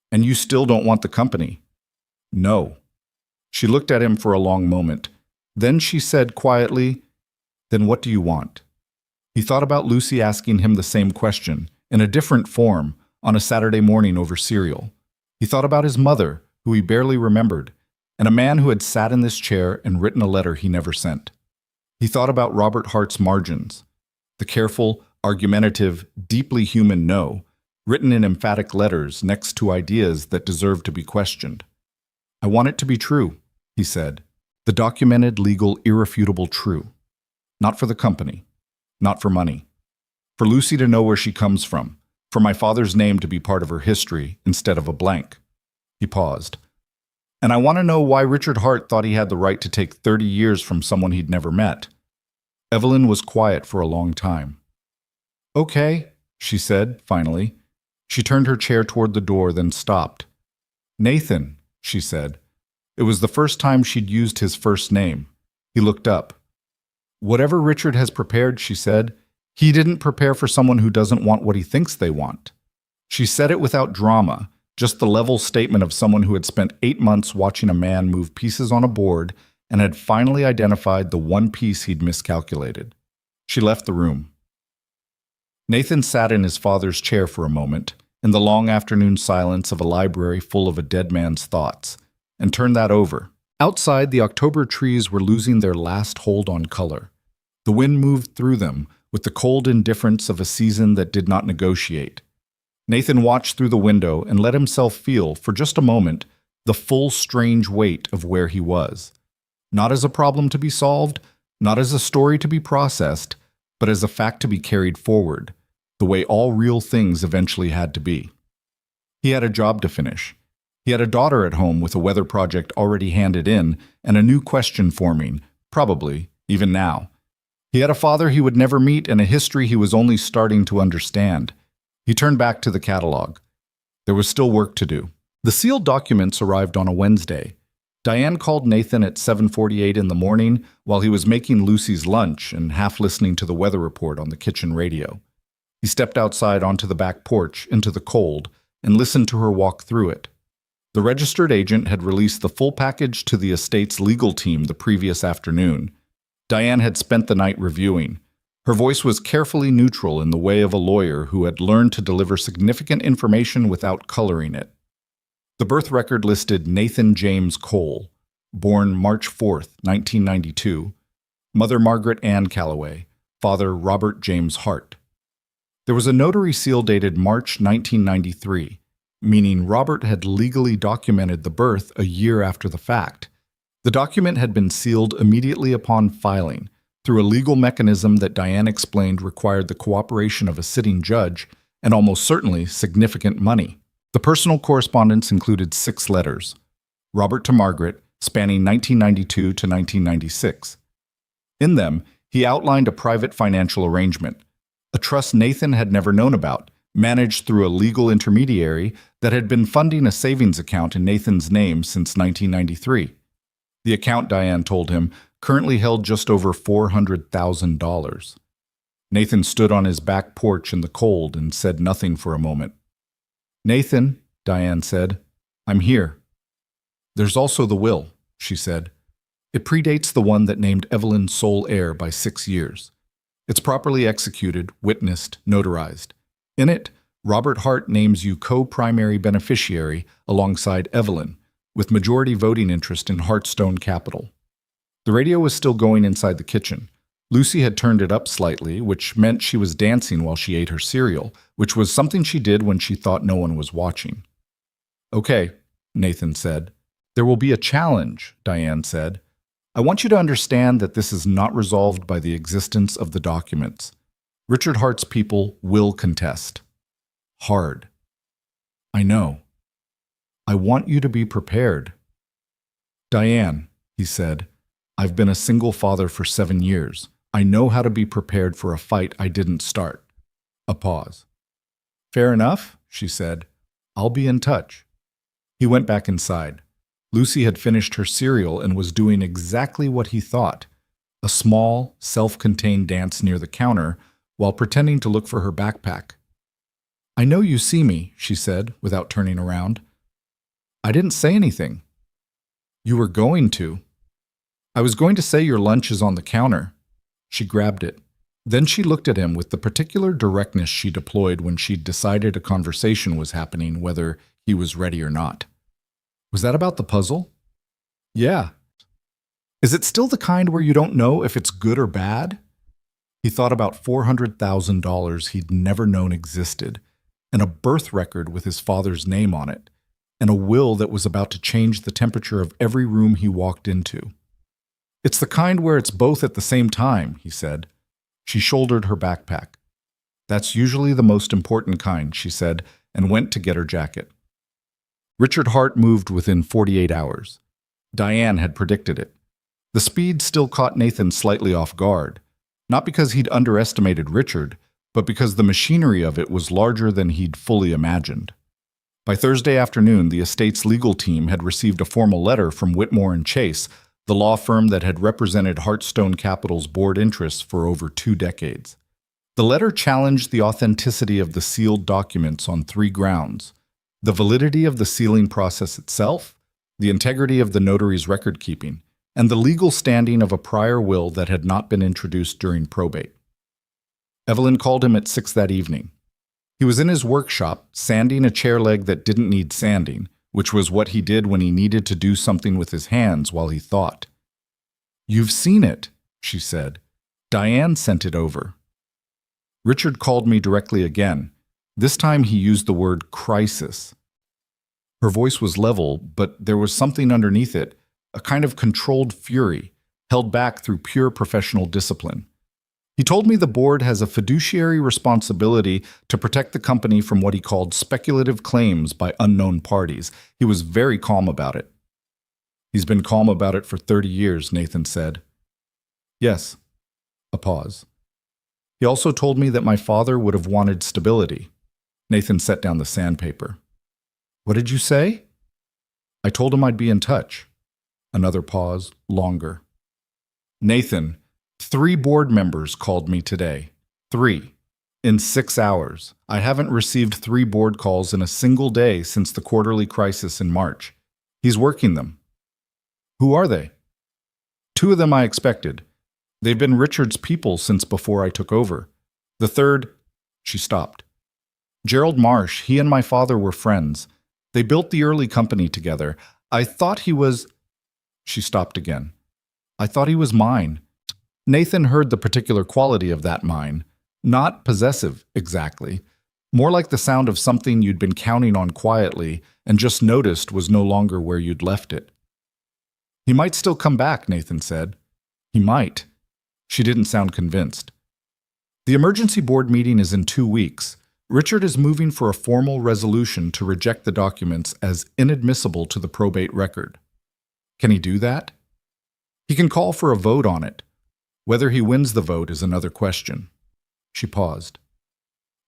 "And you still don't want the company?" "No." She looked at him for a long moment. Then she said quietly, "Then what do you want?" He thought about Lucy asking him the same question, in a different form, on a Saturday morning over cereal. He thought about his mother, who he barely remembered, and a man who had sat in this chair and written a letter he never sent. He thought about Robert Hart's margins, the careful, argumentative, deeply human no, written in emphatic letters next to ideas that deserved to be questioned. "I want it to be true," he said. "The documented, legal, irrefutable true. Not for the company. Not for money. For Lucy to know where she comes from. For my father's name to be part of her history instead of a blank." He paused. "And I want to know why Richard Hart thought he had the right to take 30 years from someone he'd never met." Evelyn was quiet for a long time. "Okay," she said, finally. She turned her chair toward the door, then stopped. "Nathan," she said. It was the first time she'd used his first name. He looked up. "Whatever Richard has prepared," she said, "he didn't prepare for someone who doesn't want what he thinks they want." She said it without drama, just the level statement of someone who had spent 8 months watching a man move pieces on a board and had finally identified the one piece he'd miscalculated. She left the room. Nathan sat in his father's chair for a moment, in the long afternoon silence of a library full of a dead man's thoughts, and turned that over. Outside, the October trees were losing their last hold on color. The wind moved through them with the cold indifference of a season that did not negotiate. Nathan watched through the window and let himself feel, for just a moment, the full strange weight of where he was. Not as a problem to be solved, not as a story to be processed, but as a fact to be carried forward, the way all real things eventually had to be. He had a job to finish. He had a daughter at home with a weather project already handed in and a new question forming, probably, even now. He had a father he would never meet and a history he was only starting to understand. He turned back to the catalog. There was still work to do. The sealed documents arrived on a Wednesday. Diane called Nathan at 7:48 in the morning while he was making Lucy's lunch and half listening to the weather report on the kitchen radio. He stepped outside onto the back porch into the cold and listened to her walk through it. The registered agent had released the full package to the estate's legal team the previous afternoon. Diane had spent the night reviewing. Her voice was carefully neutral in the way of a lawyer who had learned to deliver significant information without coloring it. The birth record listed Nathan James Cole, born March 4, 1992, mother Margaret Ann Calloway, father Robert James Hart. There was a notary seal dated March 1993, meaning Robert had legally documented the birth a year after the fact. The document had been sealed immediately upon filing, through a legal mechanism that Diane explained required the cooperation of a sitting judge and almost certainly significant money. The personal correspondence included 6 letters, Robert to Margaret, spanning 1992 to 1996. In them, he outlined a private financial arrangement, a trust Nathan had never known about, managed through a legal intermediary that had been funding a savings account in Nathan's name since 1993. The account, Diane told him, currently held just over $400,000. Nathan stood on his back porch in the cold and said nothing for a moment. "Nathan," Diane said, "I'm here." "There's also the will," she said. "It predates the one that named Evelyn sole heir by 6 years. It's properly executed, witnessed, notarized. In it, Robert Hart names you co-primary beneficiary alongside Evelyn, with majority voting interest in Heartstone Capital." The radio was still going inside the kitchen. Lucy had turned it up slightly, which meant she was dancing while she ate her cereal, which was something she did when she thought no one was watching. "Okay," Nathan said. "There will be a challenge," Diane said. "I want you to understand that this is not resolved by the existence of the documents. Richard Hart's people will contest. Hard. I know. I want you to be prepared." "Diane," he said, "I've been a single father for 7 years. I know how to be prepared for a fight I didn't start." A pause. "Fair enough," she said. "I'll be in touch." He went back inside. Lucy had finished her cereal and was doing exactly what he thought, a small, self-contained dance near the counter while pretending to look for her backpack. "I know you see me," she said, without turning around. "I didn't say anything." "You were going to." "I was going to say your lunch is on the counter." She grabbed it. Then she looked at him with the particular directness she deployed when she'd decided a conversation was happening, whether he was ready or not. "Was that about the puzzle?" "Yeah." "Is it still the kind where you don't know if it's good or bad?" He thought about $400,000 he'd never known existed, and a birth record with his father's name on it, and a will that was about to change the temperature of every room he walked into. "It's the kind where it's both at the same time," he said. She shouldered her backpack. "That's usually the most important kind," she said, and went to get her jacket. Richard Hart moved within 48 hours. Diane had predicted it. The speed still caught Nathan slightly off guard, not because he'd underestimated Richard, but because the machinery of it was larger than he'd fully imagined. By Thursday afternoon, the estate's legal team had received a formal letter from Whitmore and Chase, the law firm that had represented Heartstone Capital's board interests for over 2 decades. The letter challenged the authenticity of the sealed documents on 3 grounds: the validity of the sealing process itself, the integrity of the notary's record-keeping, and the legal standing of a prior will that had not been introduced during probate. Evelyn called him at 6 that evening. He was in his workshop, sanding a chair leg that didn't need sanding, which was what he did when he needed to do something with his hands while he thought. "You've seen it," she said. "Diane sent it over." Richard called me directly again. This time he used the word crisis. Her voice was level, but there was something underneath it, a kind of controlled fury, held back through pure professional discipline. He told me the board has a fiduciary responsibility to protect the company from what he called speculative claims by unknown parties. He was very calm about it. He's been calm about it for 30 years, Nathan said. Yes. A pause. He also told me that my father would have wanted stability. Nathan set down the sandpaper. What did you say? I told him I'd be in touch. Another pause, longer. Nathan, 3 board members called me today. 3. In 6 hours. I haven't received 3 board calls in a single day since the quarterly crisis in March. He's working them. Who are they? 2 of them I expected. They've been Richard's people since before I took over. The third, she stopped. Gerald Marsh, he and my father were friends. They built the early company together. I thought he was... She stopped again. I thought he was mine. Nathan heard the particular quality of that mine. Not possessive, exactly. More like the sound of something you'd been counting on quietly and just noticed was no longer where you'd left it. He might still come back, Nathan said. He might. She didn't sound convinced. The emergency board meeting is in 2 weeks. Richard is moving for a formal resolution to reject the documents as inadmissible to the probate record. Can he do that? He can call for a vote on it. Whether he wins the vote is another question. She paused.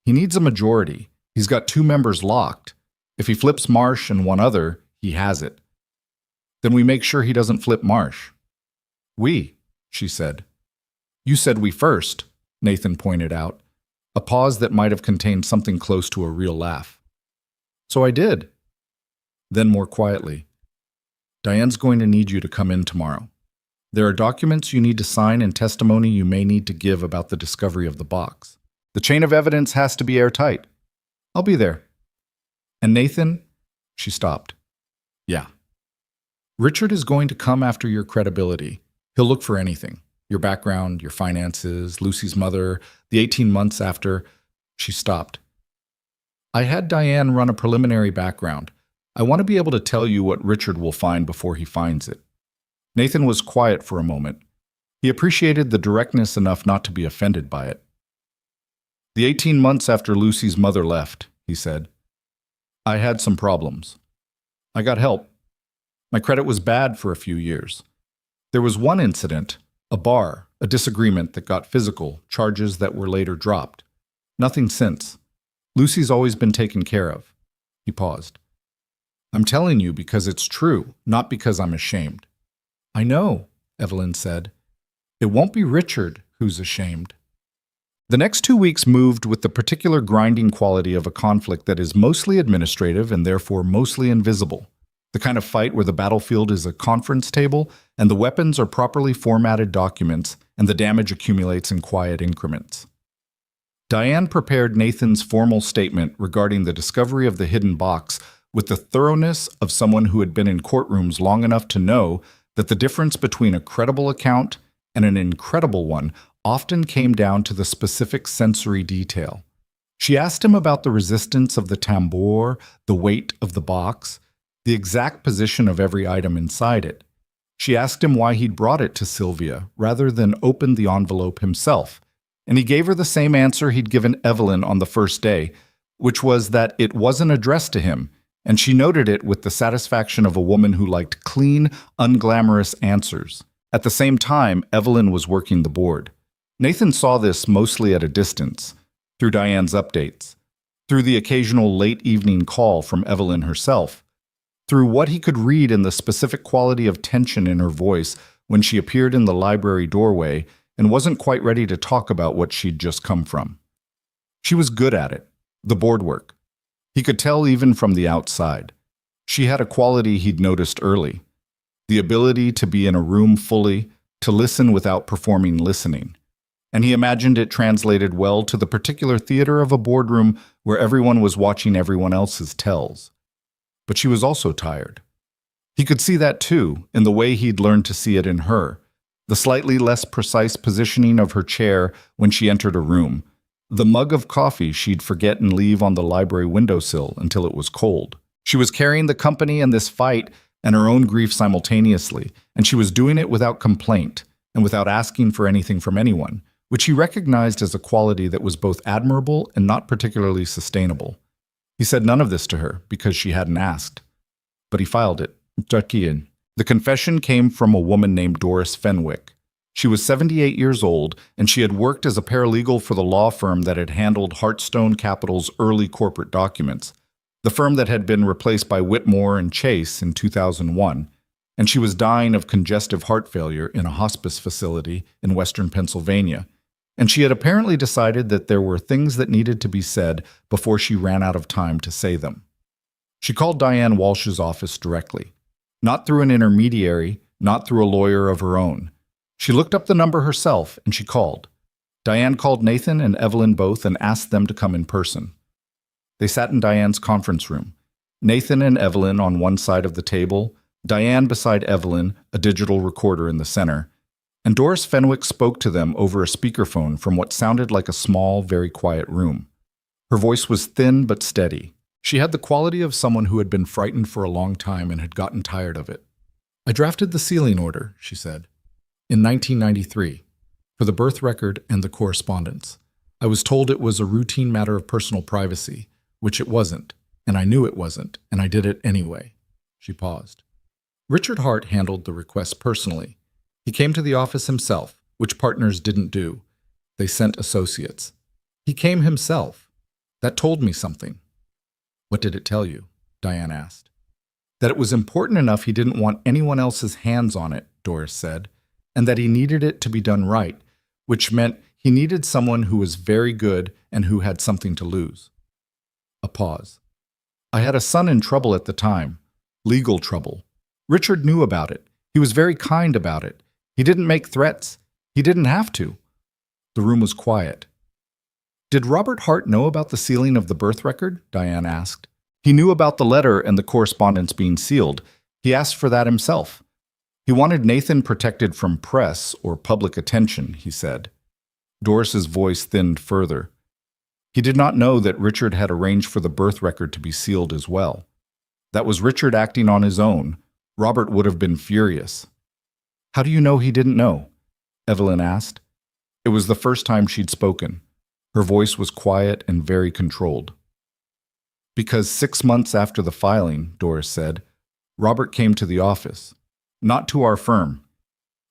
He needs a majority. He's got 2 members locked. If he flips Marsh and 1 other, he has it. Then we make sure he doesn't flip Marsh. We, she said. You said we first, Nathan pointed out, a pause that might have contained something close to a real laugh. So I did. Then more quietly, Diane's going to need you to come in tomorrow. There are documents you need to sign and testimony you may need to give about the discovery of the box. The chain of evidence has to be airtight. I'll be there. And Nathan, she stopped. Yeah. Richard is going to come after your credibility. He'll look for anything. Your background, your finances, Lucy's mother, the 18 months after. She stopped. I had Diane run a preliminary background. I want to be able to tell you what Richard will find before he finds it. Nathan was quiet for a moment. He appreciated the directness enough not to be offended by it. The 18 months after Lucy's mother left, he said, I had some problems. I got help. My credit was bad for a few years. There was one incident, a bar, a disagreement that got physical, charges that were later dropped. Nothing since. Lucy's always been taken care of. He paused. I'm telling you because it's true, not because I'm ashamed. I know, Evelyn said. It won't be Richard who's ashamed. The next 2 weeks moved with the particular grinding quality of a conflict that is mostly administrative and therefore mostly invisible. The kind of fight where the battlefield is a conference table and the weapons are properly formatted documents and the damage accumulates in quiet increments. Diane prepared Nathan's formal statement regarding the discovery of the hidden box with the thoroughness of someone who had been in courtrooms long enough to know that the difference between a credible account and an incredible one often came down to the specific sensory detail. She asked him about the resistance of the tambour, the weight of the box, the exact position of every item inside it. She asked him why he'd brought it to Sylvia rather than opened the envelope himself, and he gave her the same answer he'd given Evelyn on the first day, which was that it wasn't addressed to him, and she noted it with the satisfaction of a woman who liked clean, unglamorous answers. At the same time, Evelyn was working the board. Nathan saw this mostly at a distance, through Diane's updates, through the occasional late evening call from Evelyn herself, through what he could read in the specific quality of tension in her voice when she appeared in the library doorway and wasn't quite ready to talk about what she'd just come from. She was good at it, the board work. He could tell even from the outside. She had a quality he'd noticed early, the ability to be in a room fully, to listen without performing listening. And he imagined it translated well to the particular theater of a boardroom where everyone was watching everyone else's tells. But she was also tired. He could see that too, in the way he'd learned to see it in her, the slightly less precise positioning of her chair when she entered a room, the mug of coffee she'd forget and leave on the library windowsill until it was cold. She was carrying the company and this fight and her own grief simultaneously, and she was doing it without complaint and without asking for anything from anyone, which he recognized as a quality that was both admirable and not particularly sustainable. He said none of this to her because she hadn't asked. But he filed it. The confession came from a woman named Doris Fenwick. She was 78 years old, and she had worked as a paralegal for the law firm that had handled Heartstone Capital's early corporate documents, the firm that had been replaced by Whitmore and Chase in 2001, and she was dying of congestive heart failure in a hospice facility in western Pennsylvania. And she had apparently decided that there were things that needed to be said before she ran out of time to say them. She called Diane Walsh's office directly, not through an intermediary, not through a lawyer of her own. She looked up the number herself, and she called. Diane called Nathan and Evelyn both and asked them to come in person. They sat in Diane's conference room, Nathan and Evelyn on one side of the table, Diane beside Evelyn, a digital recorder in the center, and Doris Fenwick spoke to them over a speakerphone from what sounded like a small, very quiet room. Her voice was thin but steady. She had the quality of someone who had been frightened for a long time and had gotten tired of it. "I drafted the sealing order," she said, "in 1993, for the birth record and the correspondence. I was told it was a routine matter of personal privacy, which it wasn't, and I knew it wasn't, and I did it anyway." She paused. Richard Hart handled the request personally. He came to the office himself, which partners didn't do. They sent associates. He came himself. That told me something. "What did it tell you?" Diane asked. "That it was important enough he didn't want anyone else's hands on it," Doris said, "and that he needed it to be done right, which meant he needed someone who was very good and who had something to lose." A pause. "I had a son in trouble at the time, legal trouble. Richard knew about it. He was very kind about it. He didn't make threats. He didn't have to." The room was quiet. "Did Robert Hart know about the sealing of the birth record?" Diane asked. "He knew about the letter and the correspondence being sealed. He asked for that himself. He wanted Nathan protected from press or public attention," he said. Doris's voice thinned further. "He did not know that Richard had arranged for the birth record to be sealed as well. That was Richard acting on his own. Robert would have been furious." "How do you know he didn't know?" Evelyn asked. It was the first time she'd spoken. Her voice was quiet and very controlled. "Because 6 months after the filing," Doris said, "Robert came to the office. Not to our firm.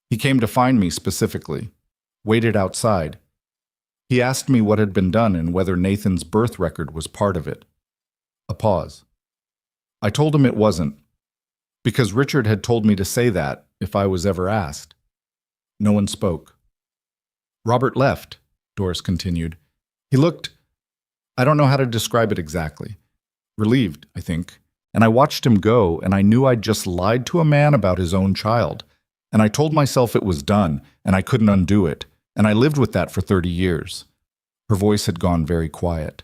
He came to find me specifically. Waited outside. He asked me what had been done and whether Nathan's birth record was part of it." A pause. "I told him it wasn't, because Richard had told me to say that if I was ever asked." No one spoke. "Robert left," Doris continued. "He looked, I don't know how to describe it exactly. Relieved, I think. And I watched him go, and I knew I'd just lied to a man about his own child. And I told myself it was done, and I couldn't undo it. And I lived with that for 30 years. Her voice had gone very quiet.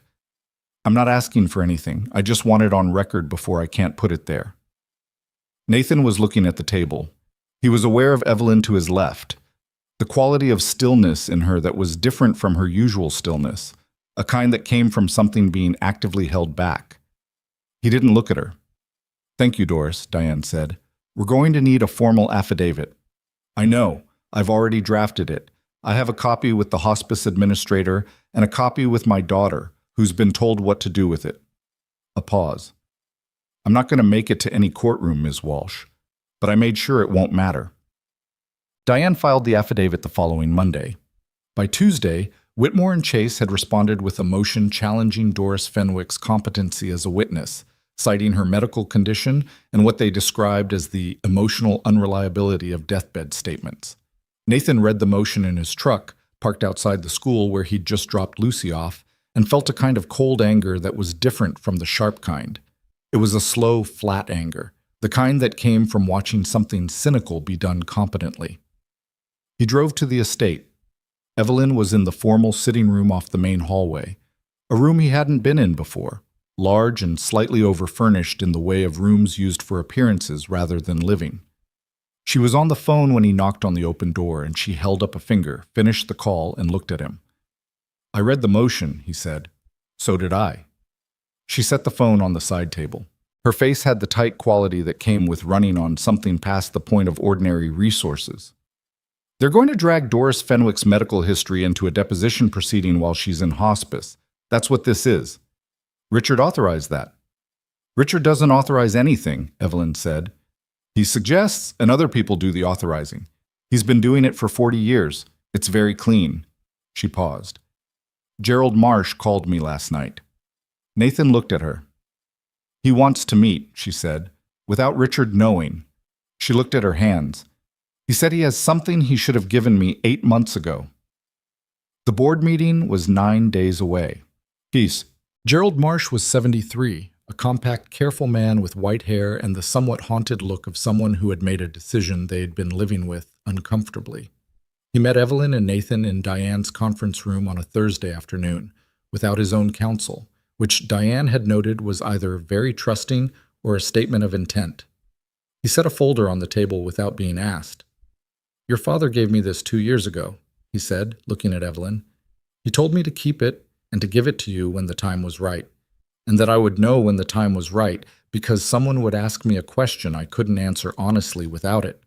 "I'm not asking for anything. I just want it on record before I can't put it there." Nathan was looking at the table. He was aware of Evelyn to his left, the quality of stillness in her that was different from her usual stillness, a kind that came from something being actively held back. He didn't look at her. "Thank you, Doris," Diane said. "We're going to need a formal affidavit." "I know. I've already drafted it. I have a copy with the hospice administrator and a copy with my daughter, who's been told what to do with it." A pause. "I'm not going to make it to any courtroom, Ms. Walsh, but I made sure it won't matter." Diane filed the affidavit the following Monday. By Tuesday, Whitmore and Chase had responded with a motion challenging Doris Fenwick's competency as a witness, citing her medical condition and what they described as the emotional unreliability of deathbed statements. Nathan read the motion in his truck, parked outside the school where he'd just dropped Lucy off, and felt a kind of cold anger that was different from the sharp kind. It was a slow, flat anger, the kind that came from watching something cynical be done competently. He drove to the estate. Evelyn was in the formal sitting room off the main hallway, a room he hadn't been in before, large and slightly overfurnished in the way of rooms used for appearances rather than living. She was on the phone when he knocked on the open door, and she held up a finger, finished the call, and looked at him. "I read the motion," he said. "So did I." She set the phone on the side table. Her face had the tight quality that came with running on something past the point of ordinary resources. They're going to drag Doris Fenwick's medical history into a deposition proceeding while she's in hospice. That's what this is. Richard authorized that. Richard doesn't authorize anything, Evelyn said. He suggests, and other people do the authorizing. He's been doing it for 40 years. It's very clean. She paused. Gerald Marsh called me last night. Nathan looked at her. He wants to meet, she said, without Richard knowing. She looked at her hands. He said he has something he should have given me 8 months ago. The board meeting was 9 days away. Peace. Gerald Marsh was 73, a compact, careful man with white hair and the somewhat haunted look of someone who had made a decision they had been living with uncomfortably. He met Evelyn and Nathan in Diane's conference room on a Thursday afternoon, without his own counsel, which Diane had noted was either very trusting or a statement of intent. He set a folder on the table without being asked. "Your father gave me this 2 years ago," he said, looking at Evelyn. "He told me to keep it and to give it to you when the time was right, and that I would know when the time was right because someone would ask me a question I couldn't answer honestly without it."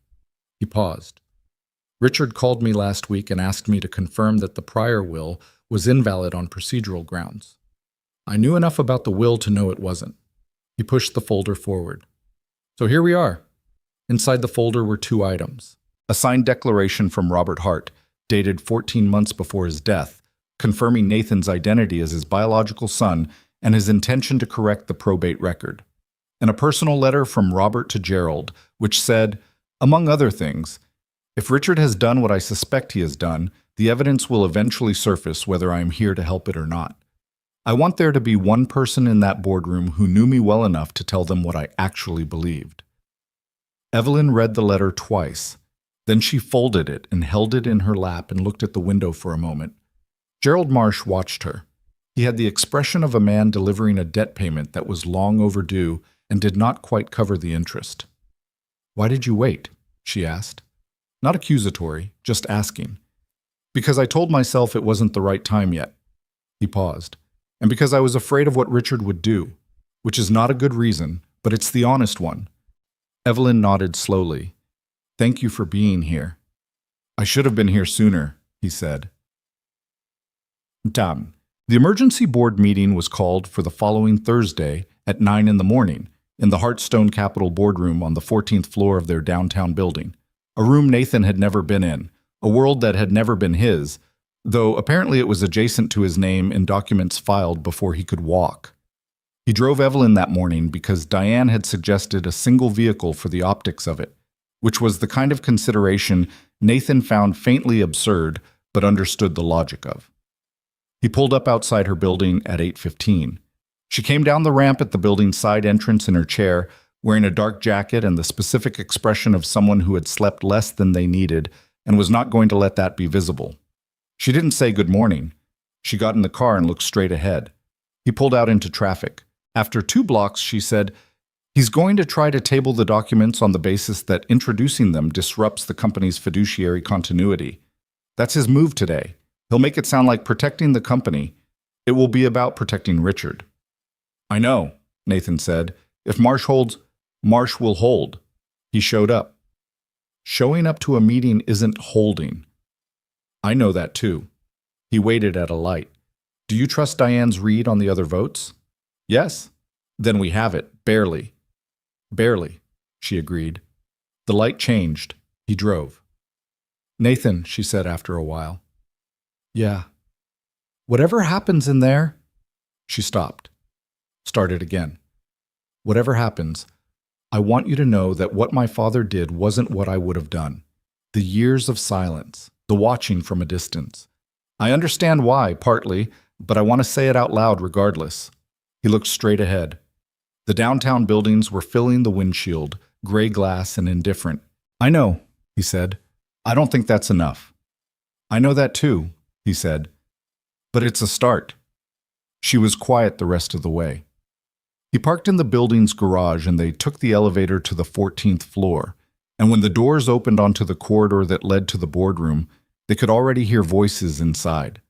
He paused. "Richard called me last week and asked me to confirm that the prior will was invalid on procedural grounds. I knew enough about the will to know it wasn't." He pushed the folder forward. "So here we are." Inside the folder were 2 items. A signed declaration from Robert Hart, dated 14 months before his death, confirming Nathan's identity as his biological son and his intention to correct the probate record. And a personal letter from Robert to Gerald, which said, among other things, "If Richard has done what I suspect he has done, the evidence will eventually surface whether I am here to help it or not. I want there to be one person in that boardroom who knew me well enough to tell them what I actually believed." Evelyn read the letter twice. Then she folded it and held it in her lap and looked at the window for a moment. Gerald Marsh watched her. He had the expression of a man delivering a debt payment that was long overdue and did not quite cover the interest. "Why did you wait?" she asked. Not accusatory, just asking. "Because I told myself it wasn't the right time yet." He paused. "And because I was afraid of what Richard would do, which is not a good reason, but it's the honest one." Evelyn nodded slowly. "Thank you for being here." "I should have been here sooner," he said. The emergency board meeting was called for the following Thursday at 9 in the morning in the Heartstone Capitol boardroom on the 14th floor of their downtown building, a room Nathan had never been in, a world that had never been his, though apparently it was adjacent to his name in documents filed before he could walk. He drove Evelyn that morning because Diane had suggested a single vehicle for the optics of it, which was the kind of consideration Nathan found faintly absurd but understood the logic of. He pulled up outside her building at 8:15. She came down the ramp at the building's side entrance in her chair, wearing a dark jacket and the specific expression of someone who had slept less than they needed and was not going to let that be visible. She didn't say good morning. She got in the car and looked straight ahead. He pulled out into traffic. After 2 blocks, she said, "He's going to try to table the documents on the basis that introducing them disrupts the company's fiduciary continuity. That's his move today. He'll make it sound like protecting the company. It will be about protecting Richard." "I know," Nathan said. "If Marsh holds, Marsh will hold." He showed up. Showing up to a meeting isn't holding. "I know that too." He waited at a light. "Do you trust Diane's read on the other votes?" "Yes." "Then we have it, barely." "Barely," she agreed. The light changed. He drove. "Nathan," she said after a while. "Yeah." "Whatever happens in there—" She stopped. Started again. "Whatever happens, I want you to know that what my father did wasn't what I would have done. The years of silence, the watching from a distance. I understand why, partly, but I want to say it out loud regardless." He looked straight ahead. The downtown buildings were filling the windshield, gray glass and indifferent. "I know," he said. "I don't think that's enough." "I know that too," he said. "But it's a start." She was quiet the rest of the way. He parked in the building's garage and they took the elevator to the 14th floor. And when the doors opened onto the corridor that led to the boardroom, they could already hear voices inside.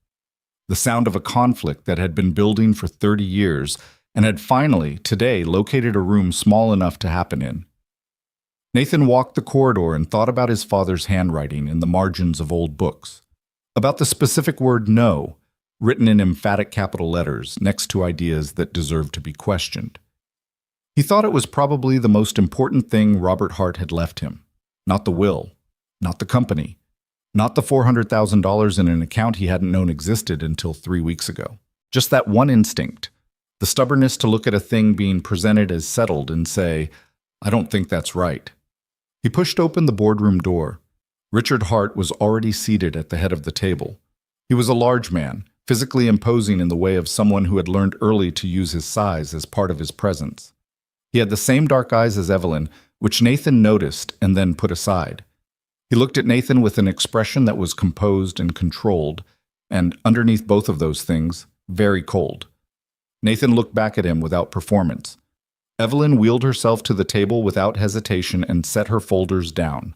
The sound of a conflict that had been building for 30 years and had finally, today, located a room small enough to happen in. Nathan walked the corridor and thought about his father's handwriting in the margins of old books, about the specific word no, written in emphatic capital letters next to ideas that deserved to be questioned. He thought it was probably the most important thing Robert Hart had left him. Not the will, not the company, not the $400,000 in an account he hadn't known existed until 3 weeks ago. Just that one instinct, the stubbornness to look at a thing being presented as settled and say, "I don't think that's right." He pushed open the boardroom door. Richard Hart was already seated at the head of the table. He was a large man, physically imposing in the way of someone who had learned early to use his size as part of his presence. He had the same dark eyes as Evelyn, which Nathan noticed and then put aside. He looked at Nathan with an expression that was composed and controlled, and underneath both of those things, very cold. Nathan looked back at him without performance. Evelyn wheeled herself to the table without hesitation and set her folders down.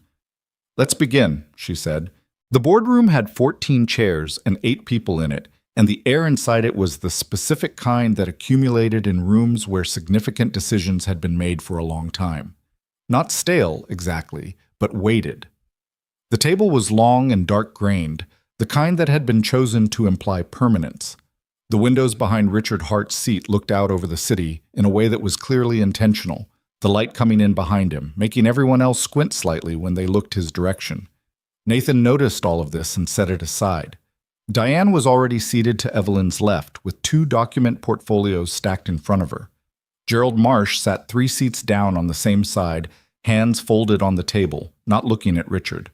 "Let's begin," she said. The boardroom had 14 chairs and 8 people in it, and the air inside it was the specific kind that accumulated in rooms where significant decisions had been made for a long time. Not stale, exactly, but weighted. The table was long and dark-grained, the kind that had been chosen to imply permanence. The windows behind Richard Hart's seat looked out over the city in a way that was clearly intentional, the light coming in behind him, making everyone else squint slightly when they looked his direction. Nathan noticed all of this and set it aside. Diane was already seated to Evelyn's left, with 2 document portfolios stacked in front of her. Gerald Marsh sat 3 seats down on the same side, hands folded on the table, not looking at Richard.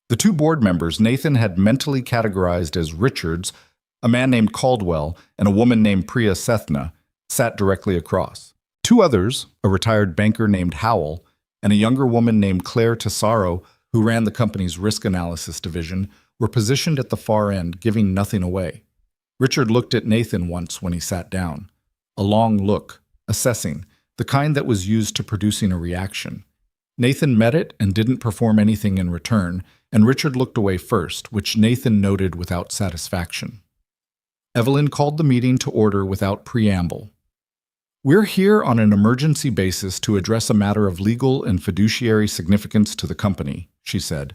The 2 board members Nathan had mentally categorized as Richards, a man named Caldwell and a woman named Priya Sethna, sat directly across. 2 others, a retired banker named Howell and a younger woman named Claire Tesaro, who ran the company's risk analysis division, were positioned at the far end, giving nothing away. Richard looked at Nathan once when he sat down. A long look, assessing, the kind that was used to producing a reaction. Nathan met it and didn't perform anything in return, and Richard looked away first, which Nathan noted without satisfaction. Evelyn called the meeting to order without preamble. "We're here on an emergency basis to address a matter of legal and fiduciary significance to the company," she said.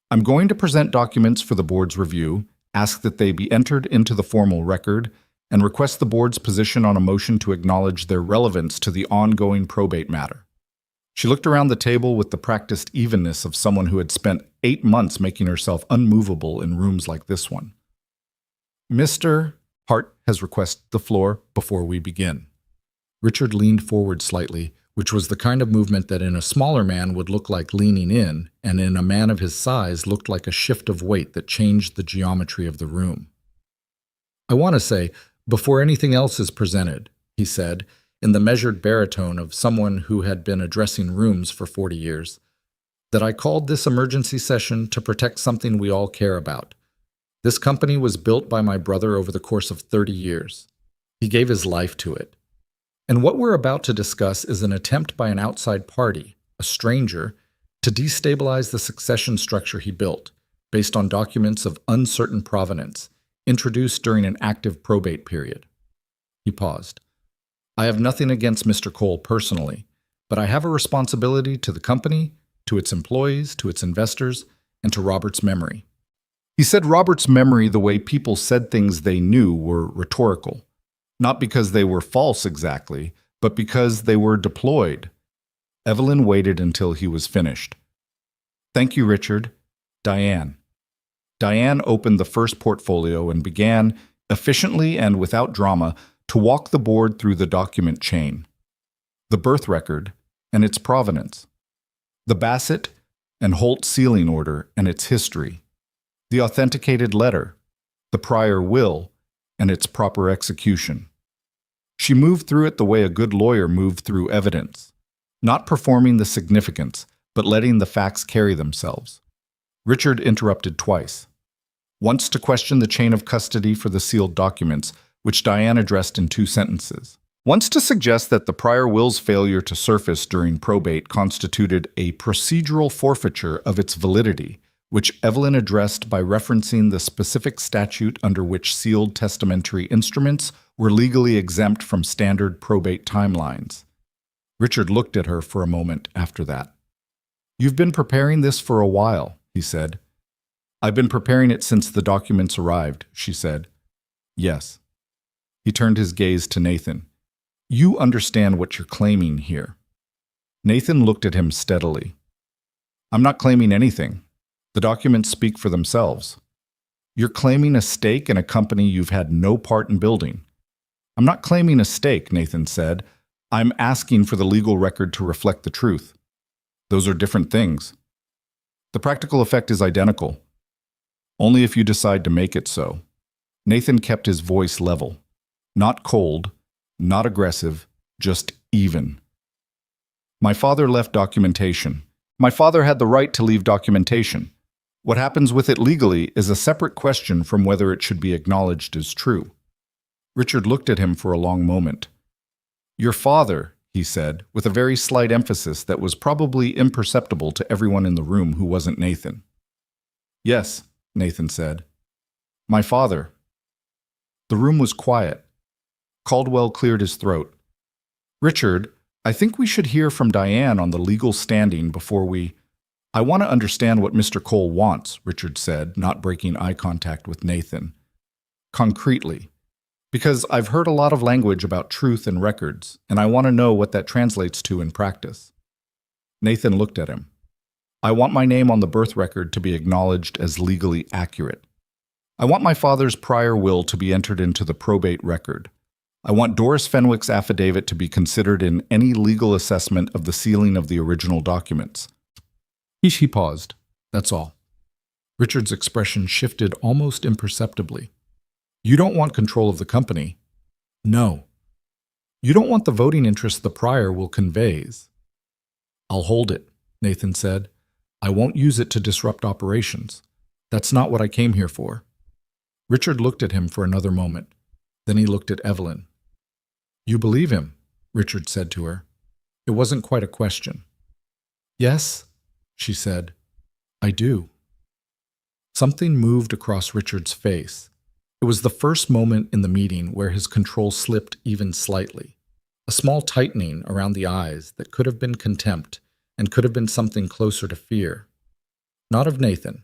"I'm going to present documents for the board's review, ask that they be entered into the formal record, and request the board's position on a motion to acknowledge their relevance to the ongoing probate matter." She looked around the table with the practiced evenness of someone who had spent 8 months making herself unmovable in rooms like this one. "Mr. Hart has requested the floor before we begin." Richard leaned forward slightly, which was the kind of movement that in a smaller man would look like leaning in, and in a man of his size looked like a shift of weight that changed the geometry of the room. "I want to say, before anything else is presented," he said, in the measured baritone of someone who had been addressing rooms for 40 years, "that I called this emergency session to protect something we all care about. This company was built by my brother over the course of 30 years. He gave his life to it. And what we're about to discuss is an attempt by an outside party, a stranger, to destabilize the succession structure he built, based on documents of uncertain provenance, introduced during an active probate period." He paused. "I have nothing against Mr. Cole personally, but I have a responsibility to the company, to its employees, to its investors, and to Robert's memory." He said Robert's memory the way people said things they knew were rhetorical. Not because they were false exactly, but because they were deployed. Evelyn waited until he was finished. "Thank you, Richard. Diane." Diane opened the first portfolio and began, efficiently and without drama, to walk the board through the document chain. The birth record and its provenance. The Bassett and Holt sealing order and its history. The authenticated letter. The prior will and its proper execution. She moved through it the way a good lawyer moved through evidence, not performing the significance, but letting the facts carry themselves. Richard interrupted twice. Once to question the chain of custody for the sealed documents, which Diane addressed in 2 sentences. Once to suggest that the prior will's failure to surface during probate constituted a procedural forfeiture of its validity, which Evelyn addressed by referencing the specific statute under which sealed testamentary instruments were legally exempt from standard probate timelines. Richard looked at her for a moment after that. You've been preparing this for a while, he said. I've been preparing it since the documents arrived, she said. Yes. He turned his gaze to Nathan. You understand what you're claiming here. Nathan looked at him steadily. I'm not claiming anything. The documents speak for themselves. You're claiming a stake in a company you've had no part in building. I'm not claiming a stake, Nathan said. I'm asking for the legal record to reflect the truth. Those are different things. The practical effect is identical. Only if you decide to make it so. Nathan kept his voice level. Not cold, not aggressive, just even. My father left documentation. My father had the right to leave documentation. What happens with it legally is a separate question from whether it should be acknowledged as true. Richard looked at him for a long moment. Your father, he said, with a very slight emphasis that was probably imperceptible to everyone in the room who wasn't Nathan. Yes, Nathan said. My father. The room was quiet. Caldwell cleared his throat. Richard, I think we should hear from Diane on the legal standing before we... I want to understand what Mr. Cole wants, Richard said, not breaking eye contact with Nathan. Concretely. Because I've heard a lot of language about truth and records, and I want to know what that translates to in practice. Nathan looked at him. I want my name on the birth record to be acknowledged as legally accurate. I want my father's prior will to be entered into the probate record. I want Doris Fenwick's affidavit to be considered in any legal assessment of the sealing of the original documents. He paused. That's all. Richard's expression shifted almost imperceptibly. You don't want control of the company. No. You don't want the voting interest the prior will conveys. I'll hold it, Nathan said. I won't use it to disrupt operations. That's not what I came here for. Richard looked at him for another moment. Then he looked at Evelyn. You believe him, Richard said to her. It wasn't quite a question. Yes, she said. I do. Something moved across Richard's face. It was the first moment in the meeting where his control slipped even slightly. A small tightening around the eyes that could have been contempt and could have been something closer to fear. Not of Nathan,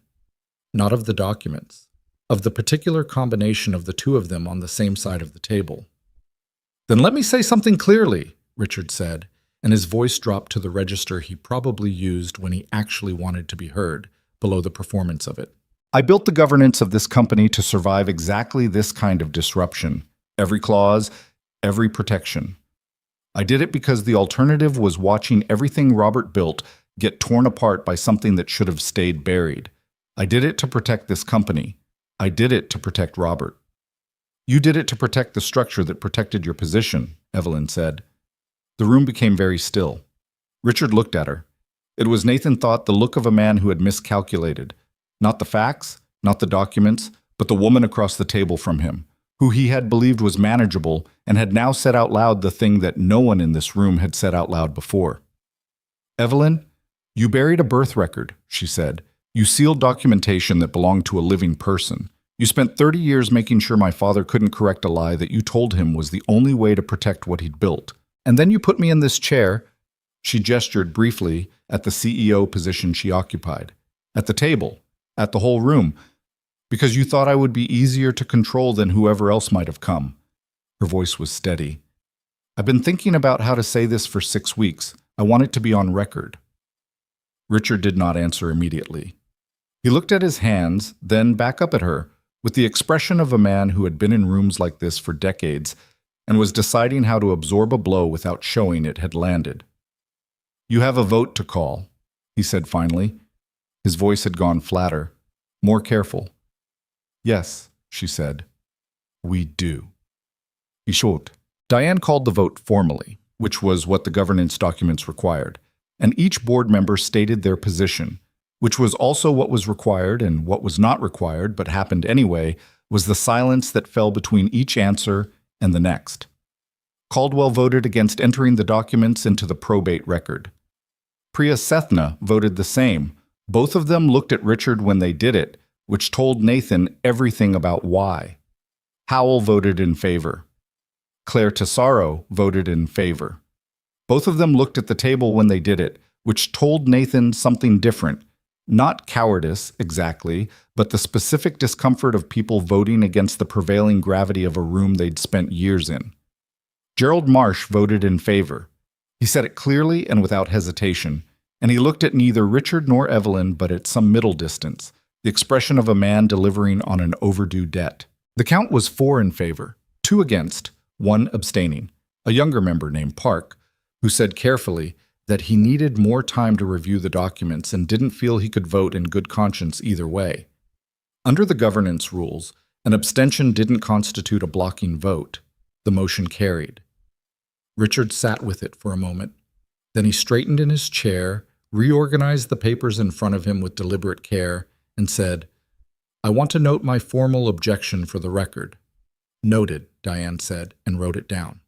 not of the documents, of the particular combination of the two of them on the same side of the table. Then let me say something clearly, Richard said, and his voice dropped to the register he probably used when he actually wanted to be heard, below the performance of it. I built the governance of this company to survive exactly this kind of disruption. Every clause, every protection. I did it because the alternative was watching everything Robert built get torn apart by something that should have stayed buried. I did it to protect this company. I did it to protect Robert. You did it to protect the structure that protected your position, Evelyn said. The room became very still. Richard looked at her. It was, Nathan thought, the look of a man who had miscalculated. Not the facts, not the documents, but the woman across the table from him, who he had believed was manageable and had now said out loud the thing that no one in this room had said out loud before. Evelyn, you buried a birth record, she said. You sealed documentation that belonged to a living person. You spent 30 years making sure my father couldn't correct a lie that you told him was the only way to protect what he'd built. And then you put me in this chair. She gestured briefly at the CEO position she occupied. At the table. At the whole room. Because you thought I would be easier to control than whoever else might have come. Her voice was steady. I've been thinking about how to say this for 6 weeks. I want it to be on record. Richard did not answer immediately. He looked at his hands, then back up at her, with the expression of a man who had been in rooms like this for decades and was deciding how to absorb a blow without showing it had landed. You have a vote to call, he said finally. His voice had gone flatter, more careful. Yes, she said. We do. He showed. Diane called the vote formally, which was what the governance documents required, and each board member stated their position, which was also what was required, and what was not required but happened anyway was the silence that fell between each answer and the next. Caldwell voted against entering the documents into the probate record. Priya Sethna voted the same. Both of them looked at Richard when they did it, which told Nathan everything about why. Howell voted in favor. Claire Tesaro voted in favor. Both of them looked at the table when they did it, which told Nathan something different. Not cowardice, exactly, but the specific discomfort of people voting against the prevailing gravity of a room they'd spent years in. Gerald Marsh voted in favor. He said it clearly and without hesitation, and he looked at neither Richard nor Evelyn but at some middle distance, the expression of a man delivering on an overdue debt. The count was 4 in favor, 2 against, 1 abstaining, a younger member named Park, who said carefully that he needed more time to review the documents and didn't feel he could vote in good conscience either way. Under the governance rules, an abstention didn't constitute a blocking vote. The motion carried. Richard sat with it for a moment. Then he straightened in his chair, reorganized the papers in front of him with deliberate care, and said, "I want to note my formal objection for the record." "Noted," Diane said, and wrote it down.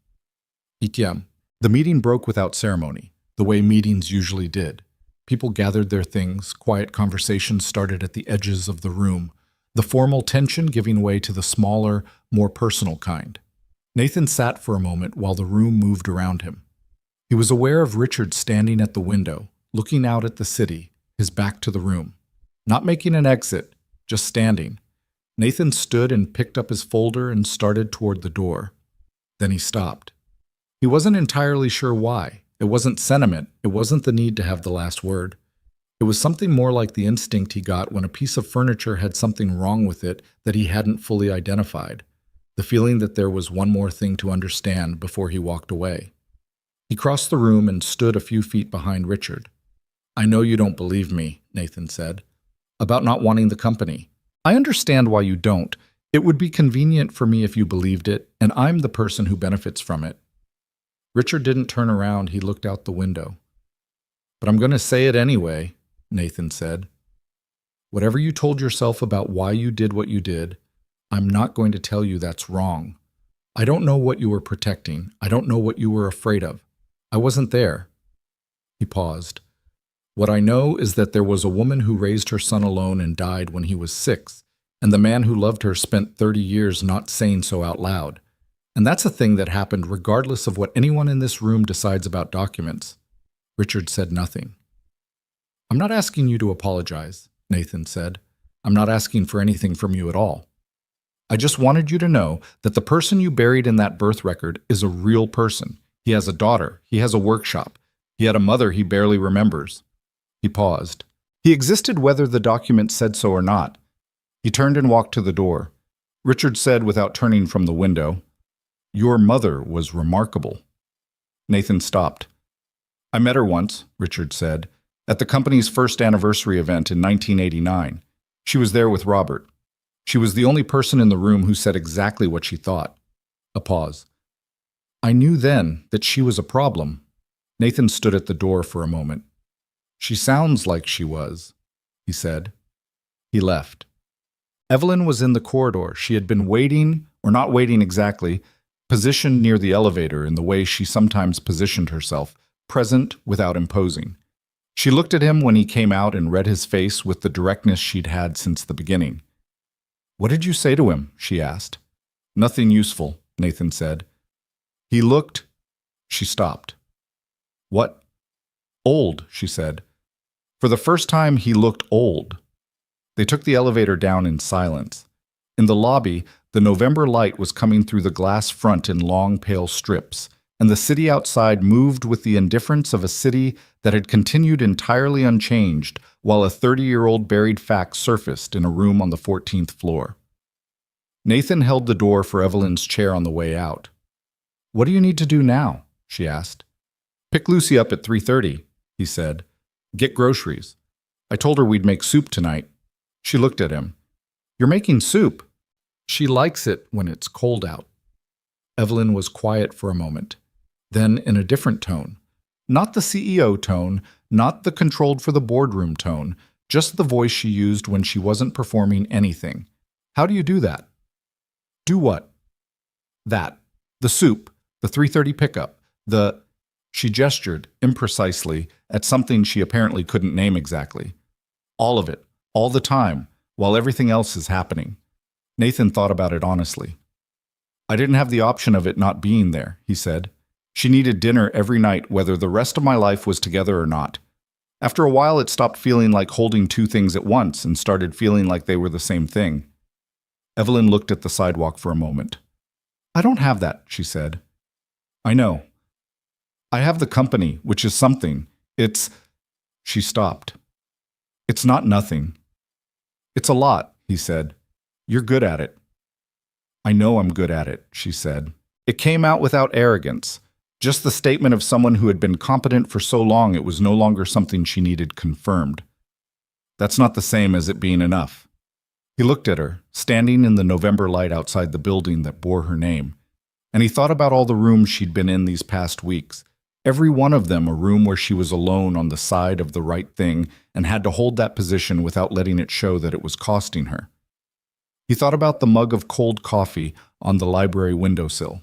Itiam. The meeting broke without ceremony, the way meetings usually did. People gathered their things, quiet conversations started at the edges of the room, the formal tension giving way to the smaller, more personal kind. Nathan sat for a moment while the room moved around him. He was aware of Richard standing at the window, looking out at the city, his back to the room. Not making an exit, just standing. Nathan stood and picked up his folder and started toward the door. Then he stopped. He wasn't entirely sure why. It wasn't sentiment. It wasn't the need to have the last word. It was something more like the instinct he got when a piece of furniture had something wrong with it that he hadn't fully identified. The feeling that there was one more thing to understand before he walked away. He crossed the room and stood a few feet behind Richard. "I know you don't believe me," Nathan said, "about not wanting the company. I understand why you don't. It would be convenient for me if you believed it, and I'm the person who benefits from it." Richard didn't turn around. He looked out the window. "But I'm going to say it anyway," Nathan said. "Whatever you told yourself about why you did what you did, I'm not going to tell you that's wrong. I don't know what you were protecting. I don't know what you were afraid of. I wasn't there." He paused. "What I know is that there was a woman who raised her son alone and died when he was 6, and the man who loved her spent 30 years not saying so out loud. And that's a thing that happened regardless of what anyone in this room decides about documents." Richard said nothing. "I'm not asking you to apologize," Nathan said. "I'm not asking for anything from you at all. I just wanted you to know that the person you buried in that birth record is a real person. He has a daughter. He has a workshop. He had a mother he barely remembers." He paused. He existed whether the document said so or not. He turned and walked to the door. Richard said without turning from the window, "Your mother was remarkable." Nathan stopped. "I met her once," Richard said, "at the company's first anniversary event in 1989. She was there with Robert. She was the only person in the room who said exactly what she thought." A pause. "I knew then that she was a problem." Nathan stood at the door for a moment. "She sounds like she was," he said. He left. Evelyn was in the corridor. She had been waiting, or not waiting exactly, positioned near the elevator in the way she sometimes positioned herself, present without imposing. She looked at him when he came out and read his face with the directness she'd had since the beginning. "What did you say to him?" she asked. "Nothing useful," Nathan said. He looked. She stopped. "What?" "Old," she said. For the first time, he looked old. They took the elevator down in silence. In the lobby, the November light was coming through the glass front in long, pale strips, and the city outside moved with the indifference of a city that had continued entirely unchanged while a 30-year-old buried fact surfaced in a room on the 14th floor. Nathan held the door for Evelyn's chair on the way out. "What do you need to do now?" she asked. "Pick Lucy up at 3:30, he said. "Get groceries. I told her we'd make soup tonight." She looked at him. "You're making soup?" "She likes it when it's cold out." Evelyn was quiet for a moment. Then, in a different tone, not the CEO tone, not the controlled for the boardroom tone, just the voice she used when she wasn't performing anything. "How do you do that?" "Do what?" "That. The soup, the 3:30 pickup, the—" She gestured, imprecisely, at something she apparently couldn't name exactly. "All of it, all the time, while everything else is happening." Nathan thought about it honestly. "I didn't have the option of it not being there," he said. "She needed dinner every night, whether the rest of my life was together or not. After a while, it stopped feeling like holding two things at once and started feeling like they were the same thing. Evelyn looked at the sidewalk for a moment. I don't have that, she said. I know. I have the company, which is something. It's... She stopped. It's not nothing. It's a lot, he said. You're good at it. I know I'm good at it, she said. It came out without arrogance, just the statement of someone who had been competent for so long it was no longer something she needed confirmed. That's not the same as it being enough. He looked at her, standing in the November light outside the building that bore her name, and he thought about all the rooms she'd been in these past weeks, every one of them a room where she was alone on the side of the right thing and had to hold that position without letting it show that it was costing her. He thought about the mug of cold coffee on the library windowsill.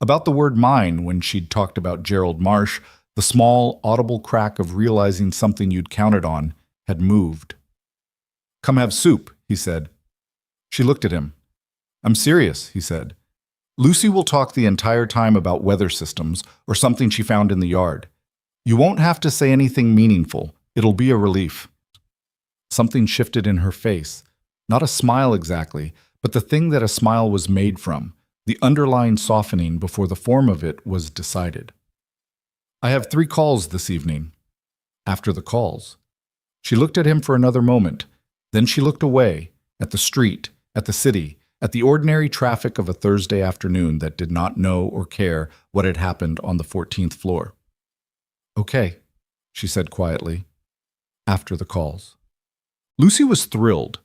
About the word mine when she'd talked about Gerald Marsh, the small, audible crack of realizing something you'd counted on had moved. Come have soup, he said. She looked at him. I'm serious, he said. Lucy will talk the entire time about weather systems or something she found in the yard. You won't have to say anything meaningful. It'll be a relief. Something shifted in her face. Not a smile exactly, but the thing that a smile was made from, the underlying softening before the form of it was decided. I have 3 calls this evening. After the calls. She looked at him for another moment. Then she looked away, at the street, at the city, at the ordinary traffic of a Thursday afternoon that did not know or care what had happened on the 14th floor. Okay, she said quietly. After the calls. Lucy was thrilled,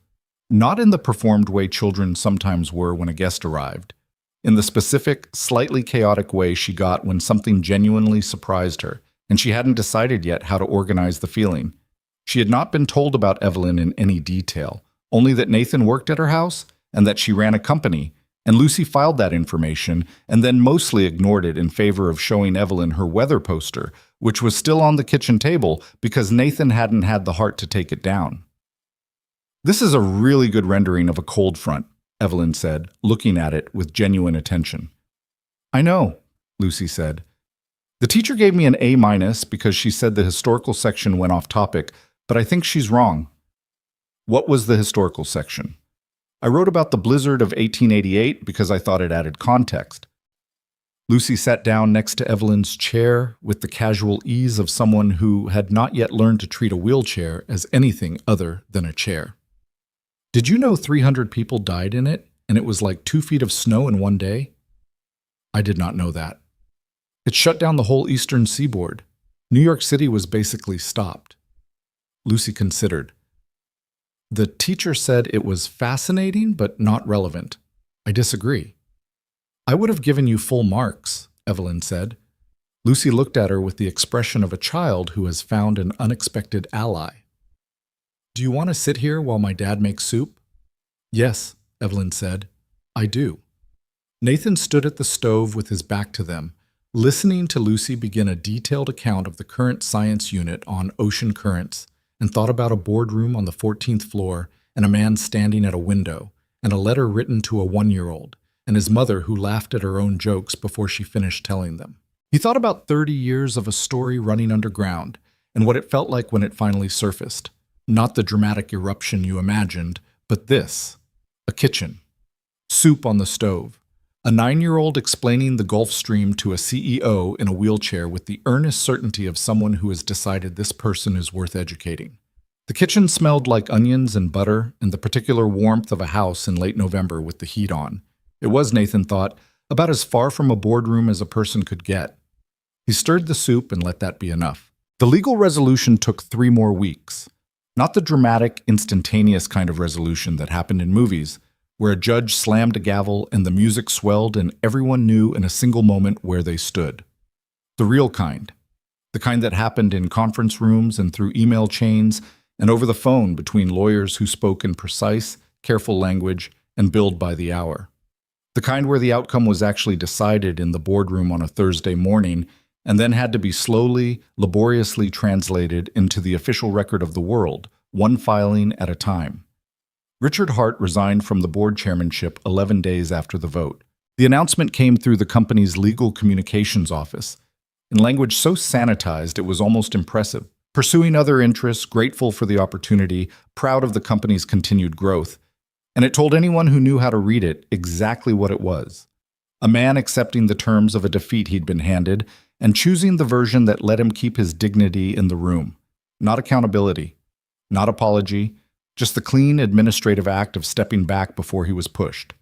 not in the performed way children sometimes were when a guest arrived, in the specific, slightly chaotic way she got when something genuinely surprised her, and she hadn't decided yet how to organize the feeling. She had not been told about Evelyn in any detail, only that Nathan worked at her house and that she ran a company, and Lucy filed that information and then mostly ignored it in favor of showing Evelyn her weather poster, which was still on the kitchen table because Nathan hadn't had the heart to take it down. This is a really good rendering of a cold front, Evelyn said, looking at it with genuine attention. I know, Lucy said. The teacher gave me an A- because she said the historical section went off topic, but I think she's wrong. What was the historical section? I wrote about the blizzard of 1888 because I thought it added context. Lucy sat down next to Evelyn's chair with the casual ease of someone who had not yet learned to treat a wheelchair as anything other than a chair. Did you know 300 people died in it, and it was like 2 feet of snow in one day? I did not know that. It shut down the whole eastern seaboard. New York City was basically stopped. Lucy considered. The teacher said it was fascinating but not relevant. I disagree. I would have given you full marks, Evelyn said. Lucy looked at her with the expression of a child who has found an unexpected ally. Do you want to sit here while my dad makes soup? Yes, Evelyn said. I do. Nathan stood at the stove with his back to them, listening to Lucy begin a detailed account of the current science unit on ocean currents, and thought about a boardroom on the 14th floor and a man standing at a window, and a letter written to a 1-year-old, and his mother who laughed at her own jokes before she finished telling them. He thought about 30 years of a story running underground, and what it felt like when it finally surfaced. Not the dramatic eruption you imagined, but this. A kitchen. Soup on the stove. A 9-year-old explaining the Gulf Stream to a CEO in a wheelchair with the earnest certainty of someone who has decided this person is worth educating. The kitchen smelled like onions and butter and the particular warmth of a house in late November with the heat on. It was, Nathan thought, about as far from a boardroom as a person could get. He stirred the soup and let that be enough. The legal resolution took 3 more weeks. Not the dramatic, instantaneous kind of resolution that happened in movies, where a judge slammed a gavel and the music swelled and everyone knew in a single moment where they stood. The real kind. The kind that happened in conference rooms and through email chains and over the phone between lawyers who spoke in precise, careful language and billed by the hour. The kind where the outcome was actually decided in the boardroom on a Thursday morning and then had to be slowly, laboriously translated into the official record of the world, one filing at a time. Richard Hart resigned from the board chairmanship 11 days after the vote. The announcement came through the company's legal communications office, in language so sanitized it was almost impressive. pursuing other interests, grateful for the opportunity, proud of the company's continued growth. And it told anyone who knew how to read it exactly what it was. A man accepting the terms of a defeat he'd been handed and choosing the version that let him keep his dignity in the room. Not accountability, not apology, just the clean administrative act of stepping back before he was pushed.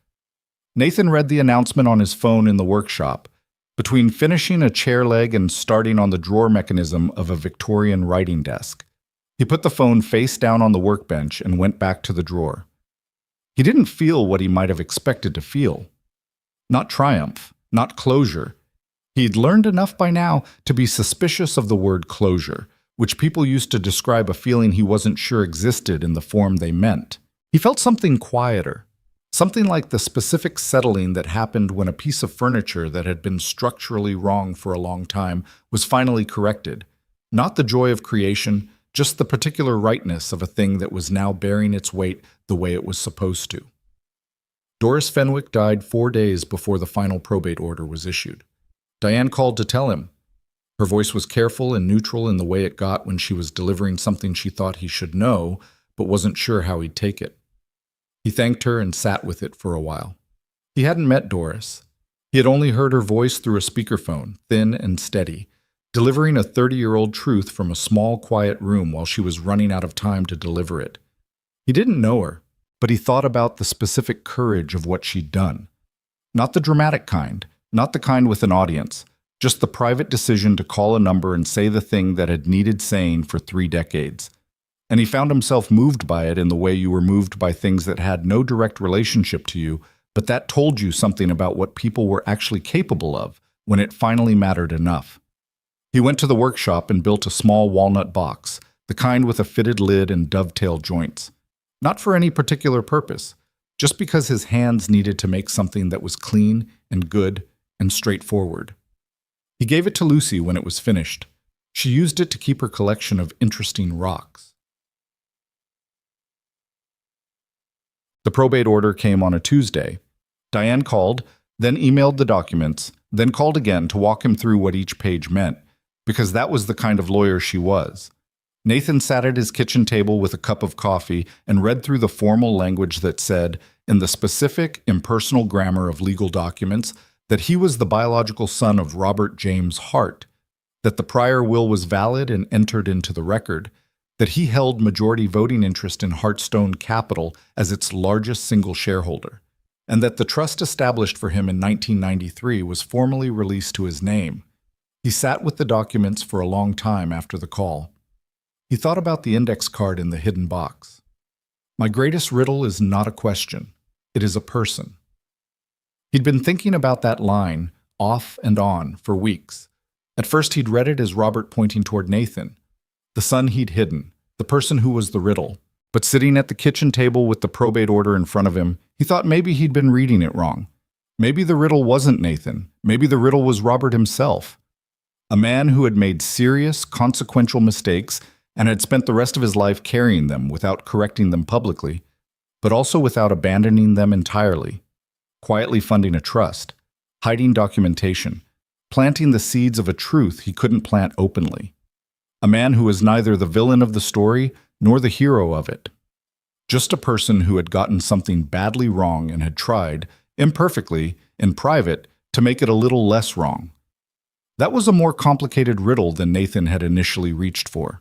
Nathan read the announcement on his phone in the workshop. Between finishing a chair leg and starting on the drawer mechanism of a Victorian writing desk, he put the phone face down on the workbench and went back to the drawer. He didn't feel what he might have expected to feel. Not triumph, not closure. He'd learned enough by now to be suspicious of the word closure, which people used to describe a feeling he wasn't sure existed in the form they meant. He felt something quieter, something like the specific settling that happened when a piece of furniture that had been structurally wrong for a long time was finally corrected. Not the joy of creation, just the particular rightness of a thing that was now bearing its weight the way it was supposed to. Doris Fenwick died 4 days before the final probate order was issued. Diane called to tell him. Her voice was careful and neutral in the way it got when she was delivering something she thought he should know, but wasn't sure how he'd take it. He thanked her and sat with it for a while. He hadn't met Doris. He had only heard her voice through a speakerphone, thin and steady, delivering a 30-year-old truth from a small, quiet room while she was running out of time to deliver it. He didn't know her, but he thought about the specific courage of what she'd done. Not the dramatic kind, not the kind with an audience, just the private decision to call a number and say the thing that had needed saying for 3 decades. And he found himself moved by it in the way you were moved by things that had no direct relationship to you, but that told you something about what people were actually capable of when it finally mattered enough. He went to the workshop and built a small walnut box, the kind with a fitted lid and dovetail joints. Not for any particular purpose, just because his hands needed to make something that was clean and good and straightforward. He gave it to Lucy when it was finished. She used it to keep her collection of interesting rocks. The probate order came on a Tuesday. Diane called, then emailed the documents, then called again to walk him through what each page meant, because that was the kind of lawyer she was. Nathan sat at his kitchen table with a cup of coffee and read through the formal language that said, in the specific, impersonal grammar of legal documents, that he was the biological son of Robert James Hart, that the prior will was valid and entered into the record, that he held majority voting interest in Heartstone Capital as its largest single shareholder, and that the trust established for him in 1993 was formally released to his name. He sat with the documents for a long time after the call. He thought about the index card in the hidden box. My greatest riddle is not a question. It is a person. He'd been thinking about that line, off and on, for weeks. At first he'd read it as Robert pointing toward Nathan, the son he'd hidden, the person who was the riddle. But sitting at the kitchen table with the probate order in front of him, he thought maybe he'd been reading it wrong. Maybe the riddle wasn't Nathan. Maybe the riddle was Robert himself. A man who had made serious, consequential mistakes and had spent the rest of his life carrying them without correcting them publicly, but also without abandoning them entirely. Quietly funding a trust, hiding documentation, planting the seeds of a truth he couldn't plant openly. A man who was neither the villain of the story nor the hero of it. Just a person who had gotten something badly wrong and had tried, imperfectly, in private, to make it a little less wrong. That was a more complicated riddle than Nathan had initially reached for.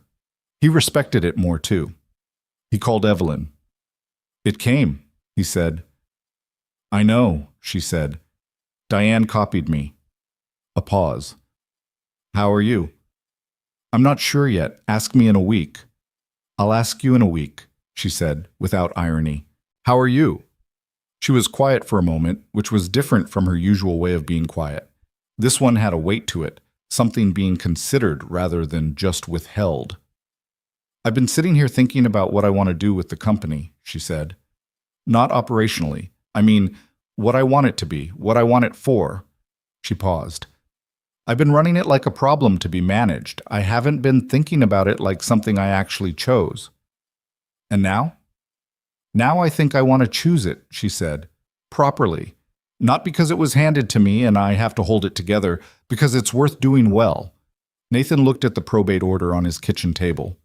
He respected it more, too. He called Evelyn. "It came," he said. "I know," she said. "Diane copied me." A pause. "How are you?" "I'm not sure yet. Ask me in a week." "I'll ask you in a week," she said, without irony. "How are you?" She was quiet for a moment, which was different from her usual way of being quiet. This one had a weight to it, something being considered rather than just withheld. "I've been sitting here thinking about what I want to do with the company," she said. "Not operationally. I mean, what I want it to be, what I want it for." She paused. "I've been running it like a problem to be managed. I haven't been thinking about it like something I actually chose." "And now?" "Now I think I want to choose it," she said, "properly. Not because it was handed to me and I have to hold it together, because it's worth doing well. Nathan looked at the probate order on his kitchen table.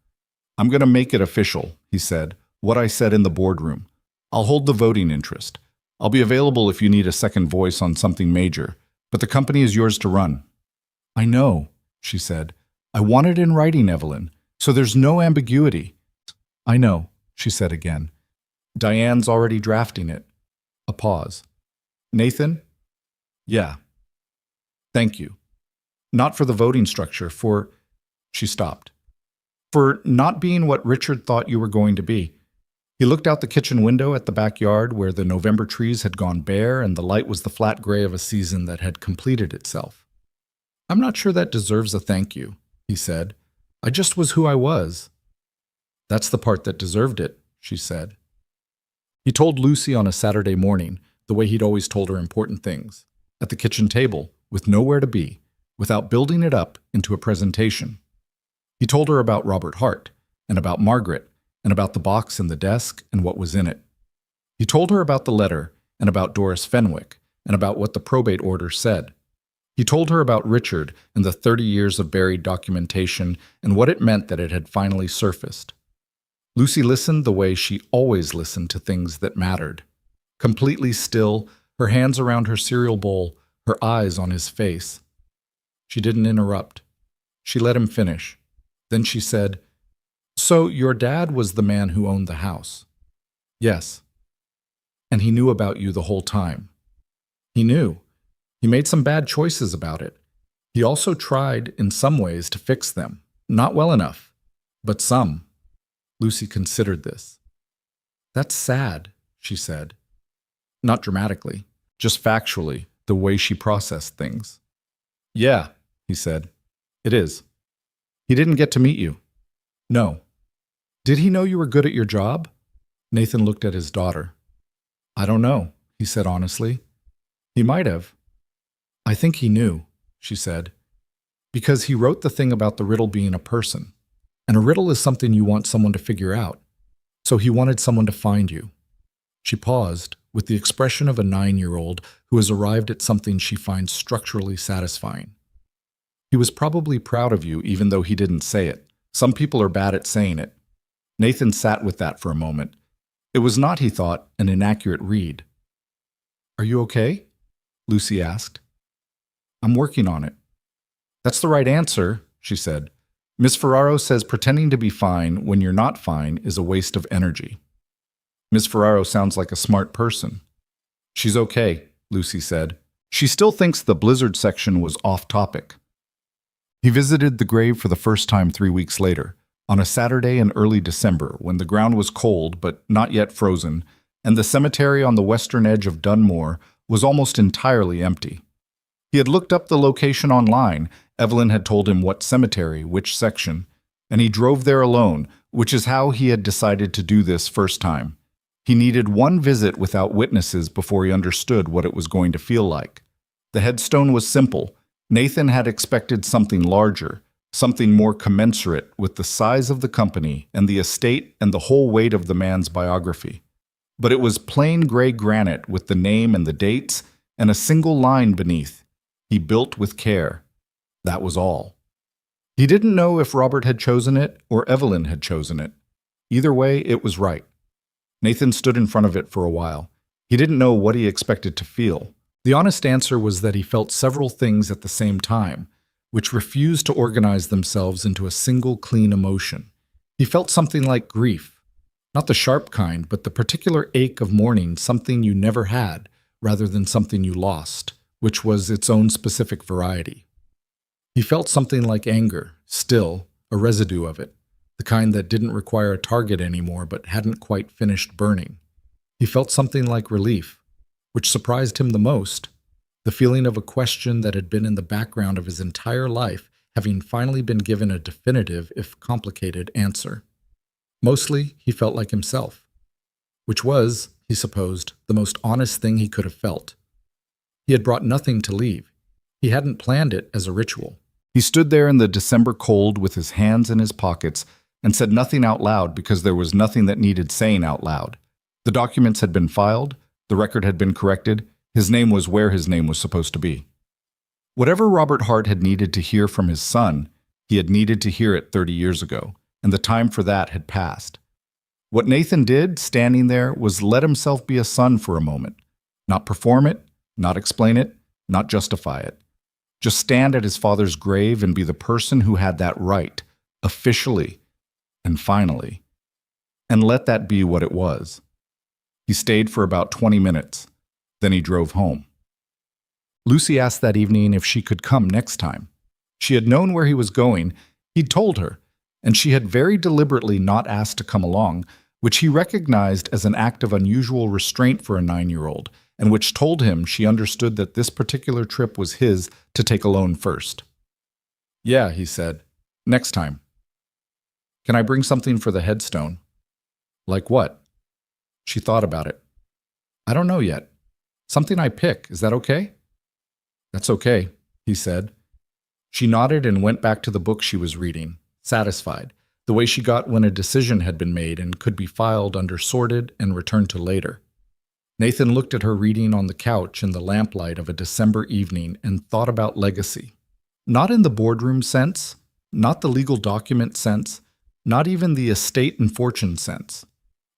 I'm going to make it official, he said, what I said in the boardroom. I'll hold the voting interest. I'll be available if you need a second voice on something major, but the company is yours to run. I know, she said. I want it in writing, Evelyn, so there's no ambiguity. I know, she said again. Diane's already drafting it. A pause. Nathan? Yeah. Thank you. Not for the voting structure, for... She stopped. For not being what Richard thought you were going to be. He looked out the kitchen window at the backyard where the November trees had gone bare and the light was the flat gray of a season that had completed itself. I'm not sure that deserves a thank you, he said. I just was who I was. That's the part that deserved it, she said. He told Lucy on a Saturday morning, the way he'd always told her important things, at the kitchen table, with nowhere to be, without building it up into a presentation. He told her about Robert Hart, and about Margaret, and about the box in the desk and what was in it. He told her about the letter, and about Doris Fenwick, and about what the probate order said. He told her about Richard and the 30 years of buried documentation and what it meant that it had finally surfaced. Lucy listened the way she always listened to things that mattered. Completely still, her hands around her cereal bowl, her eyes on his face. She didn't interrupt. She let him finish. Then she said, So your dad was the man who owned the house? Yes. And he knew about you the whole time. He knew. He made some bad choices about it. He also tried, in some ways, to fix them. Not well enough, but some. Lucy considered this. That's sad, she said. Not dramatically, just factually, the way she processed things. Yeah, he said. It is. He didn't get to meet you. No. Did he know you were good at your job? Nathan looked at his daughter. I don't know, he said honestly. He might have. I think he knew, she said, because he wrote the thing about the riddle being a person. And a riddle is something you want someone to figure out. So he wanted someone to find you. She paused, with the expression of a 9-year-old who has arrived at something she finds structurally satisfying. He was probably proud of you even though he didn't say it. Some people are bad at saying it. Nathan sat with that for a moment. It was not, he thought, an inaccurate read. Are you okay? Lucy asked. I'm working on it. That's the right answer, she said. Miss Ferraro says pretending to be fine when you're not fine is a waste of energy. Miss Ferraro sounds like a smart person. She's okay, Lucy said. She still thinks the blizzard section was off topic. He visited the grave for the first time 3 weeks later, on a Saturday in early December when the ground was cold but not yet frozen, and the cemetery on the western edge of Dunmore was almost entirely empty. He had looked up the location online. Evelyn had told him what cemetery, which section, and he drove there alone, which is how he had decided to do this first time. He needed one visit without witnesses before he understood what it was going to feel like. The headstone was simple. Nathan had expected something larger, something more commensurate with the size of the company and the estate and the whole weight of the man's biography. But it was plain gray granite with the name and the dates and a single line beneath. He built with care. That was all. He didn't know if Robert had chosen it or Evelyn had chosen it. Either way, it was right. Nathan stood in front of it for a while. He didn't know what he expected to feel. The honest answer was that he felt several things at the same time, which refused to organize themselves into a single clean emotion. He felt something like grief. Not the sharp kind, but the particular ache of mourning something you never had, rather than something you lost, which was its own specific variety. He felt something like anger, still, a residue of it, the kind that didn't require a target anymore but hadn't quite finished burning. He felt something like relief, which surprised him the most, the feeling of a question that had been in the background of his entire life having finally been given a definitive, if complicated, answer. Mostly, he felt like himself, which was, he supposed, the most honest thing he could have felt. He had brought nothing to leave. He hadn't planned it as a ritual. He stood there in the December cold with his hands in his pockets and said nothing out loud because there was nothing that needed saying out loud. The documents had been filed, the record had been corrected, his name was where his name was supposed to be. Whatever Robert Hart had needed to hear from his son, He had needed to hear it 30 years ago, and the time for that had passed. What Nathan did, standing there, was let himself be a son for a moment. Not perform it, not explain it, not justify it. Just stand at his father's grave and be the person who had that right, officially and finally. And let that be what it was. He stayed for about 20 minutes. Then he drove home. Lucy asked that evening if she could come next time. She had known where he was going. He'd told her, and she had very deliberately not asked to come along, which he recognized as an act of unusual restraint for a 9-year-old, and which told him she understood that this particular trip was his to take alone first. "Yeah," he said. "Next time." "Can I bring something for the headstone?" "Like what?" She thought about it. "I don't know yet. Something I pick. Is that okay?" "That's okay," he said. She nodded and went back to the book she was reading, satisfied, the way she got when a decision had been made and could be filed under sorted and returned to later. Nathan looked at her reading on the couch in the lamplight of a December evening and thought about legacy. Not in the boardroom sense, not the legal document sense, not even the estate and fortune sense.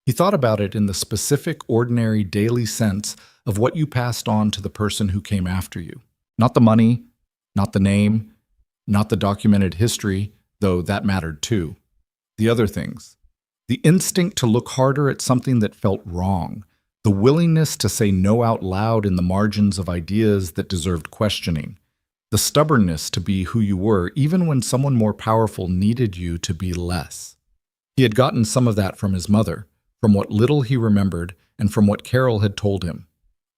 He thought about it in the specific, ordinary, daily sense of what you passed on to the person who came after you. Not the money, not the name, not the documented history, though that mattered too. The other things. The instinct to look harder at something that felt wrong. The willingness to say no out loud in the margins of ideas that deserved questioning. The stubbornness to be who you were, even when someone more powerful needed you to be less. He had gotten some of that from his mother, from what little he remembered, and from what Carol had told him.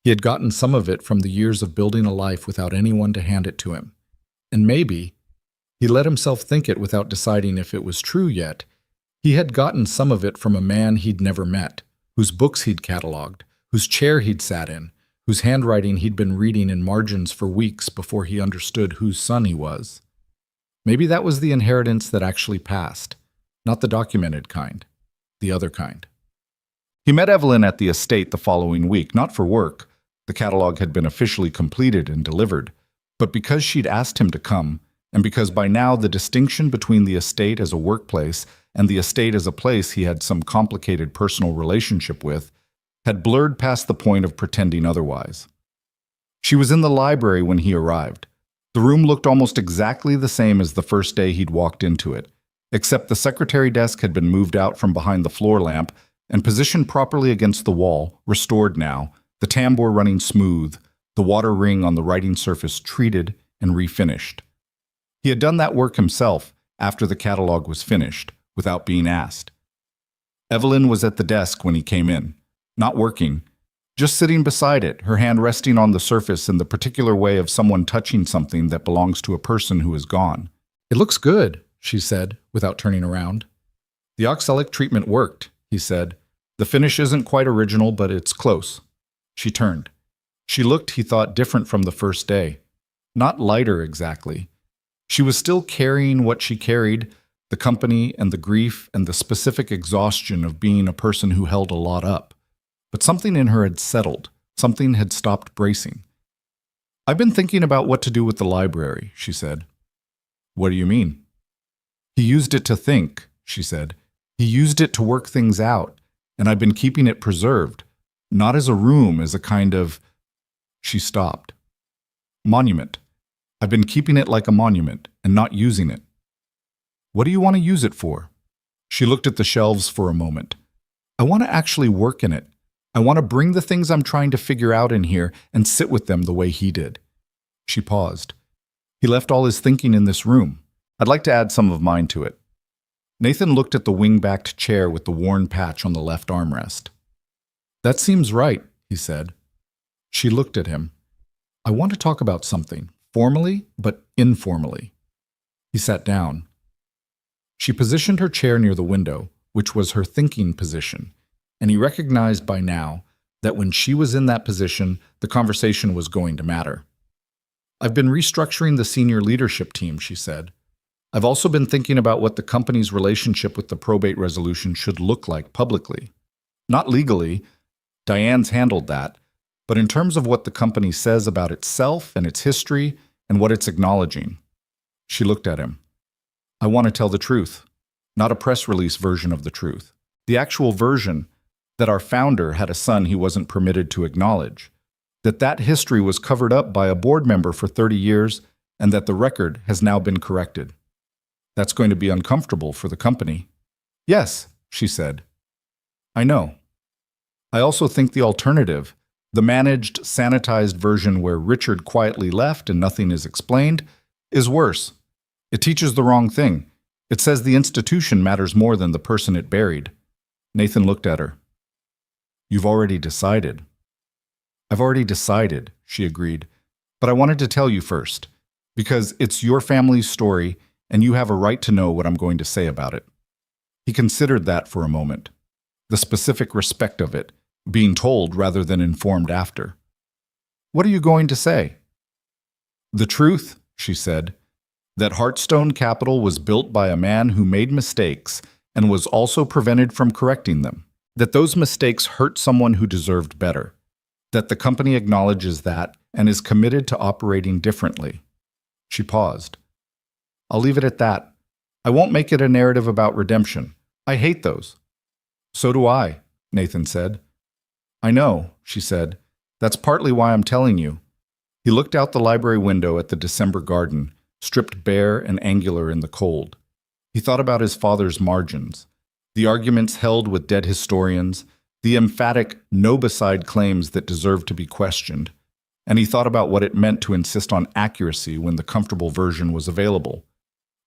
He had gotten some of it from the years of building a life without anyone to hand it to him. And maybe, he let himself think it without deciding if it was true yet, he had gotten some of it from a man he'd never met, whose books he'd cataloged, whose chair he'd sat in, whose handwriting he'd been reading in margins for weeks before he understood whose son he was. Maybe that was the inheritance that actually passed, not the documented kind, the other kind. He met Evelyn at the estate the following week, not for work. The catalog had been officially completed and delivered, but because she'd asked him to come, and because by now the distinction between the estate as a workplace and the estate as a place he had some complicated personal relationship with had blurred past the point of pretending otherwise. She was in the library when he arrived. The room looked almost exactly the same as the first day he'd walked into it, except the secretary desk had been moved out from behind the floor lamp and positioned properly against the wall, restored now, the tambour running smooth, the water ring on the writing surface treated and refinished. He had done that work himself after the catalog was finished, without being asked. Evelyn was at the desk when he came in, not working, just sitting beside it, her hand resting on the surface in the particular way of someone touching something that belongs to a person who is gone. "It looks good," she said, without turning around. "The oxalic treatment worked," he said. "The finish isn't quite original, but it's close." She turned. She looked, he thought, different from the first day. Not lighter, exactly. She was still carrying what she carried, the company and the grief and the specific exhaustion of being a person who held a lot up. But something in her had settled. Something had stopped bracing. "I've been thinking about what to do with the library," she said. "What do you mean?" "He used it to think," she said. "He used it to work things out, and I've been keeping it preserved. Not as a room, as a kind of..." She stopped. "Monument. I've been keeping it like a monument and not using it." "What do you want to use it for?" She looked at the shelves for a moment. "I want to actually work in it. I want to bring the things I'm trying to figure out in here and sit with them the way he did." She paused. "He left all his thinking in this room. I'd like to add some of mine to it." Nathan looked at the wing-backed chair with the worn patch on the left armrest. "That seems right," he said. She looked at him. "I want to talk about something, formally but informally." He sat down. She positioned her chair near the window, which was her thinking position, and he recognized by now that when she was in that position, the conversation was going to matter. "I've been restructuring the senior leadership team," she said. "I've also been thinking about what the company's relationship with the probate resolution should look like publicly. Not legally, Diane's handled that, but in terms of what the company says about itself and its history and what it's acknowledging." She looked at him. I want to tell the truth, not a press release version of the truth. The actual version that our founder had a son he wasn't permitted to acknowledge, that history was covered up by a board member for 30 years, and that the record has now been corrected. That's going to be uncomfortable for the company. Yes, she said. I know. I also think the alternative, the managed, sanitized version where Richard quietly left and nothing is explained, is worse. It teaches the wrong thing. It says the institution matters more than the person it buried. Nathan looked at her. You've already decided. I've already decided, she agreed. But I wanted to tell you first, because it's your family's story and you have a right to know what I'm going to say about it. He considered that for a moment. The specific respect of it, being told rather than informed after. What are you going to say? The truth, she said, that Heartstone Capital was built by a man who made mistakes and was also prevented from correcting them. That those mistakes hurt someone who deserved better. That the company acknowledges that and is committed to operating differently. She paused. I'll leave it at that. I won't make it a narrative about redemption. I hate those. So do I, Nathan said. I know, she said. That's partly why I'm telling you. He looked out the library window at the December garden, stripped bare and angular in the cold. He thought about his father's margins, the arguments held with dead historians, the emphatic no-beside claims that deserved to be questioned, and he thought about what it meant to insist on accuracy when the comfortable version was available.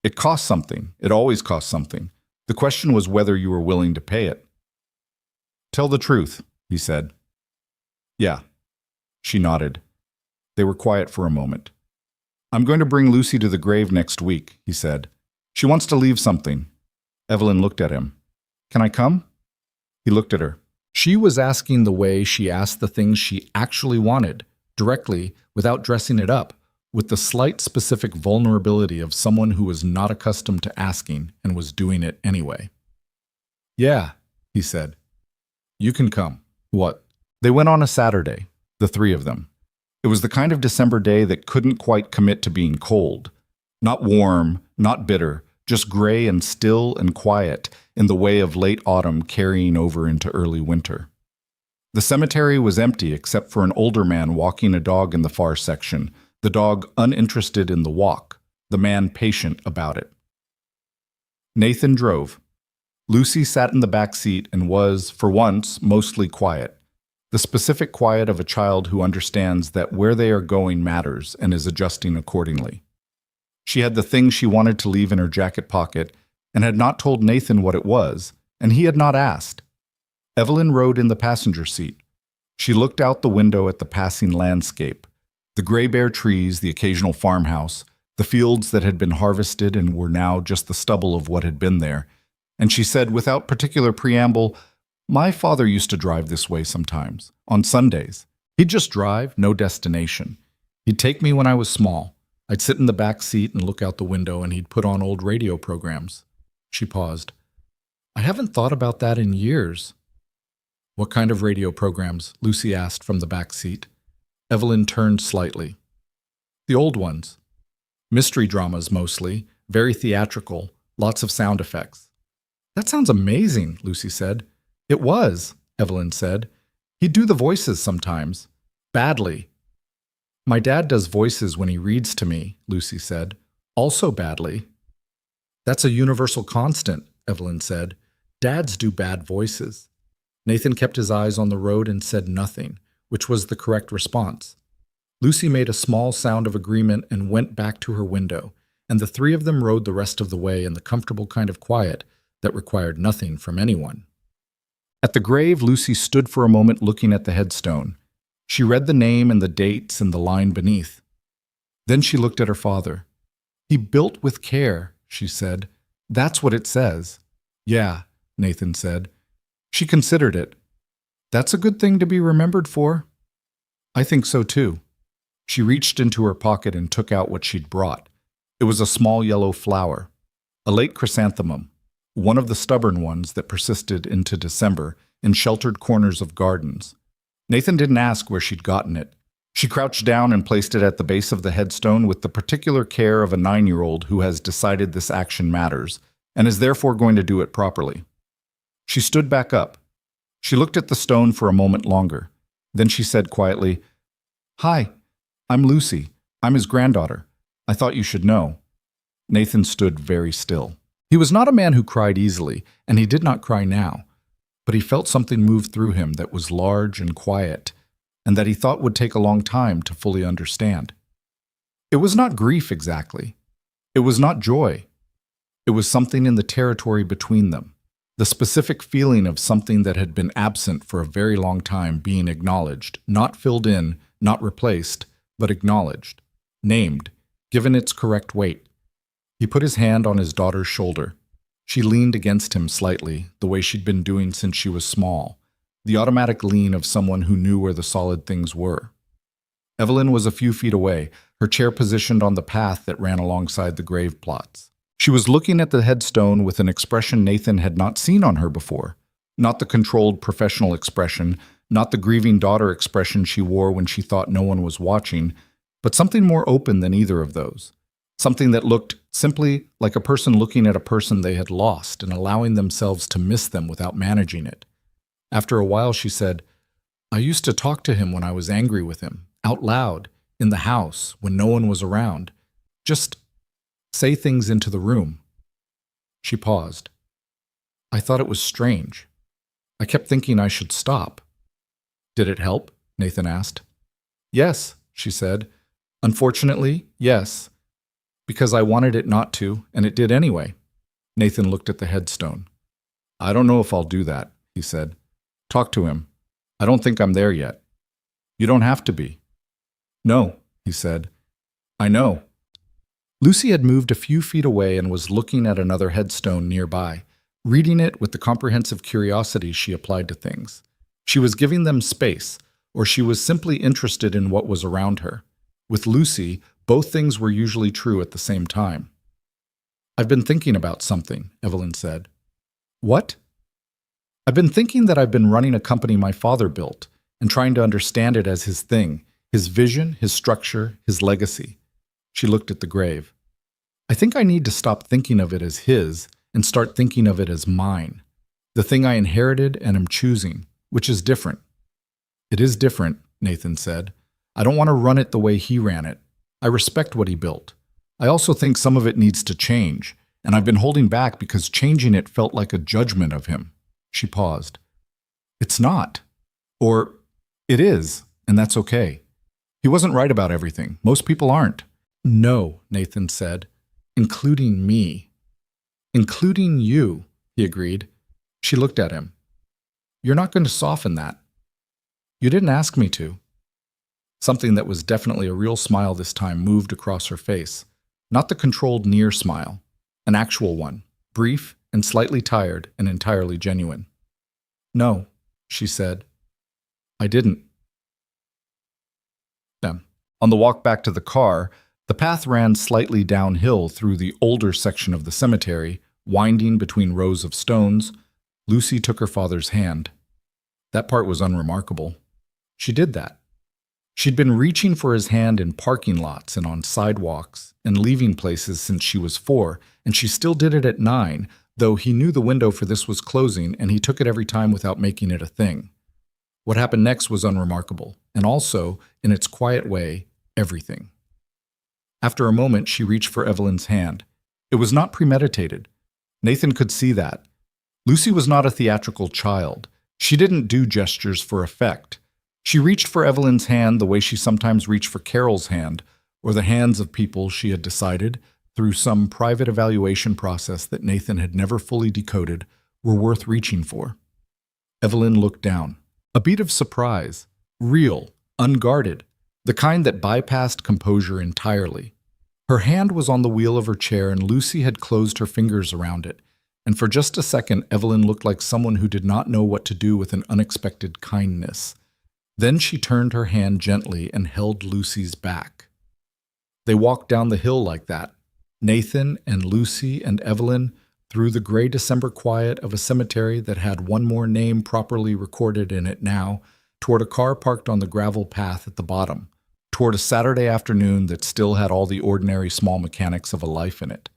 It cost something. It always cost something. The question was whether you were willing to pay it. Tell the truth, he said. Yeah. She nodded. They were quiet for a moment. I'm going to bring Lucy to the grave next week, he said. She wants to leave something. Evelyn looked at him. Can I come? He looked at her. She was asking the way she asked the things she actually wanted, directly, without dressing it up, with the slight specific vulnerability of someone who was not accustomed to asking and was doing it anyway. Yeah, he said. You can come. What? They went on a Saturday, the three of them. It was the kind of December day that couldn't quite commit to being cold. Not warm, not bitter, just gray and still and quiet in the way of late autumn carrying over into early winter. The cemetery was empty except for an older man walking a dog in the far section, the dog uninterested in the walk, the man patient about it. Nathan drove. Lucy sat in the back seat and was, for once, mostly quiet. The specific quiet of a child who understands that where they are going matters and is adjusting accordingly. She had the thing she wanted to leave in her jacket pocket and had not told Nathan what it was, and he had not asked. Evelyn rode in the passenger seat. She looked out the window at the passing landscape, the gray bare trees, the occasional farmhouse, the fields that had been harvested and were now just the stubble of what had been there, and she said without particular preamble, My father used to drive this way sometimes, on Sundays. He'd just drive, no destination. He'd take me when I was small. I'd sit in the back seat and look out the window, and he'd put on old radio programs. She paused. I haven't thought about that in years. What kind of radio programs? Lucy asked from the back seat. Evelyn turned slightly. The old ones. Mystery dramas mostly, very theatrical, lots of sound effects. That sounds amazing, Lucy said. It was, Evelyn said. He'd do the voices sometimes. Badly. My dad does voices when he reads to me, Lucy said. Also badly. That's a universal constant, Evelyn said. Dads do bad voices. Nathan kept his eyes on the road and said nothing, which was the correct response. Lucy made a small sound of agreement and went back to her window, and the three of them rode the rest of the way in the comfortable kind of quiet that required nothing from anyone. At the grave, Lucy stood for a moment looking at the headstone. She read the name and the dates and the line beneath. Then she looked at her father. He built with care, she said. That's what it says. Yeah, Nathan said. She considered it. That's a good thing to be remembered for. I think so too. She reached into her pocket and took out what she'd brought. It was a small yellow flower, a late chrysanthemum, one of the stubborn ones that persisted into December in sheltered corners of gardens. Nathan didn't ask where she'd gotten it. She crouched down and placed it at the base of the headstone with the particular care of a 9-year-old who has decided this action matters and is therefore going to do it properly. She stood back up. She looked at the stone for a moment longer. Then she said quietly, "Hi, I'm Lucy. I'm his granddaughter. I thought you should know." Nathan stood very still. He was not a man who cried easily, and he did not cry now, but he felt something move through him that was large and quiet, and that he thought would take a long time to fully understand. It was not grief exactly. It was not joy. It was something in the territory between them, the specific feeling of something that had been absent for a very long time being acknowledged, not filled in, not replaced, but acknowledged, named, given its correct weight. He put his hand on his daughter's shoulder. She leaned against him slightly, the way she'd been doing since she was small, the automatic lean of someone who knew where the solid things were. Evelyn was a few feet away, her chair positioned on the path that ran alongside the grave plots. She was looking at the headstone with an expression Nathan had not seen on her before. Not the controlled professional expression, not the grieving daughter expression she wore when she thought no one was watching, but something more open than either of those. Something that looked simply like a person looking at a person they had lost and allowing themselves to miss them without managing it. After a while, she said, "I used to talk to him when I was angry with him, out loud, in the house, when no one was around. Just say things into the room." She paused. "I thought it was strange. I kept thinking I should stop." "Did it help?" Nathan asked. "Yes," she said. "Unfortunately, yes. Because I wanted it not to, and it did anyway." Nathan looked at the headstone. "I don't know if I'll do that," he said. "Talk to him. I don't think I'm there yet." "You don't have to be." "No," he said. "I know." Lucy had moved a few feet away and was looking at another headstone nearby, reading it with the comprehensive curiosity she applied to things. She was giving them space, or she was simply interested in what was around her. With Lucy, both things were usually true at the same time. "I've been thinking about something," Evelyn said. "What?" "I've been thinking that I've been running a company my father built and trying to understand it as his thing, his vision, his structure, his legacy." She looked at the grave. "I think I need to stop thinking of it as his and start thinking of it as mine, the thing I inherited and am choosing, which is different." "It is different," Nathan said. "I don't want to run it the way he ran it. I respect what he built. I also think some of it needs to change, and I've been holding back because changing it felt like a judgment of him." She paused. "It's not. Or it is, and that's okay. He wasn't right about everything. Most people aren't." "No," Nathan said, "including me." "Including you," he agreed. She looked at him. "You're not going to soften that." "You didn't ask me to." Something that was definitely a real smile this time moved across her face. Not the controlled near smile, an actual one, brief and slightly tired and entirely genuine. "No," she said. "I didn't." On the walk back to the car, the path ran slightly downhill through the older section of the cemetery, winding between rows of stones. Lucy took her father's hand. That part was unremarkable. She did that. She'd been reaching for his hand in parking lots and on sidewalks and leaving places since she was 4, and she still did it at 9, though he knew the window for this was closing and he took it every time without making it a thing. What happened next was unremarkable, and also, in its quiet way, everything. After a moment, she reached for Evelyn's hand. It was not premeditated. Nathan could see that. Lucy was not a theatrical child. She didn't do gestures for effect. She reached for Evelyn's hand the way she sometimes reached for Carol's hand, or the hands of people she had decided, through some private evaluation process that Nathan had never fully decoded, were worth reaching for. Evelyn looked down. A beat of surprise, real, unguarded, the kind that bypassed composure entirely. Her hand was on the wheel of her chair and Lucy had closed her fingers around it, and for just a second Evelyn looked like someone who did not know what to do with an unexpected kindness. Then she turned her hand gently and held Lucy's back. They walked down the hill like that, Nathan and Lucy and Evelyn, through the gray December quiet of a cemetery that had one more name properly recorded in it now, toward a car parked on the gravel path at the bottom, toward a Saturday afternoon that still had all the ordinary small mechanics of a life in it.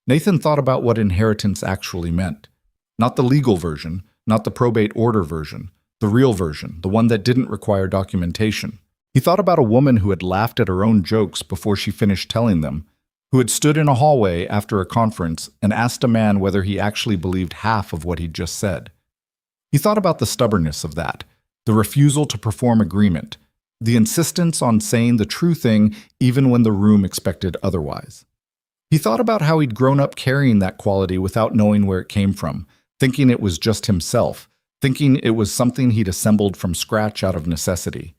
Nathan thought about what inheritance actually meant. Not the legal version, not the probate order version, the real version, the one that didn't require documentation. He thought about a woman who had laughed at her own jokes before she finished telling them, who had stood in a hallway after a conference and asked a man whether he actually believed half of what he'd just said. He thought about the stubbornness of that, the refusal to perform agreement, the insistence on saying the true thing even when the room expected otherwise. He thought about how he'd grown up carrying that quality without knowing where it came from, thinking it was just himself, thinking it was something he'd assembled from scratch out of necessity.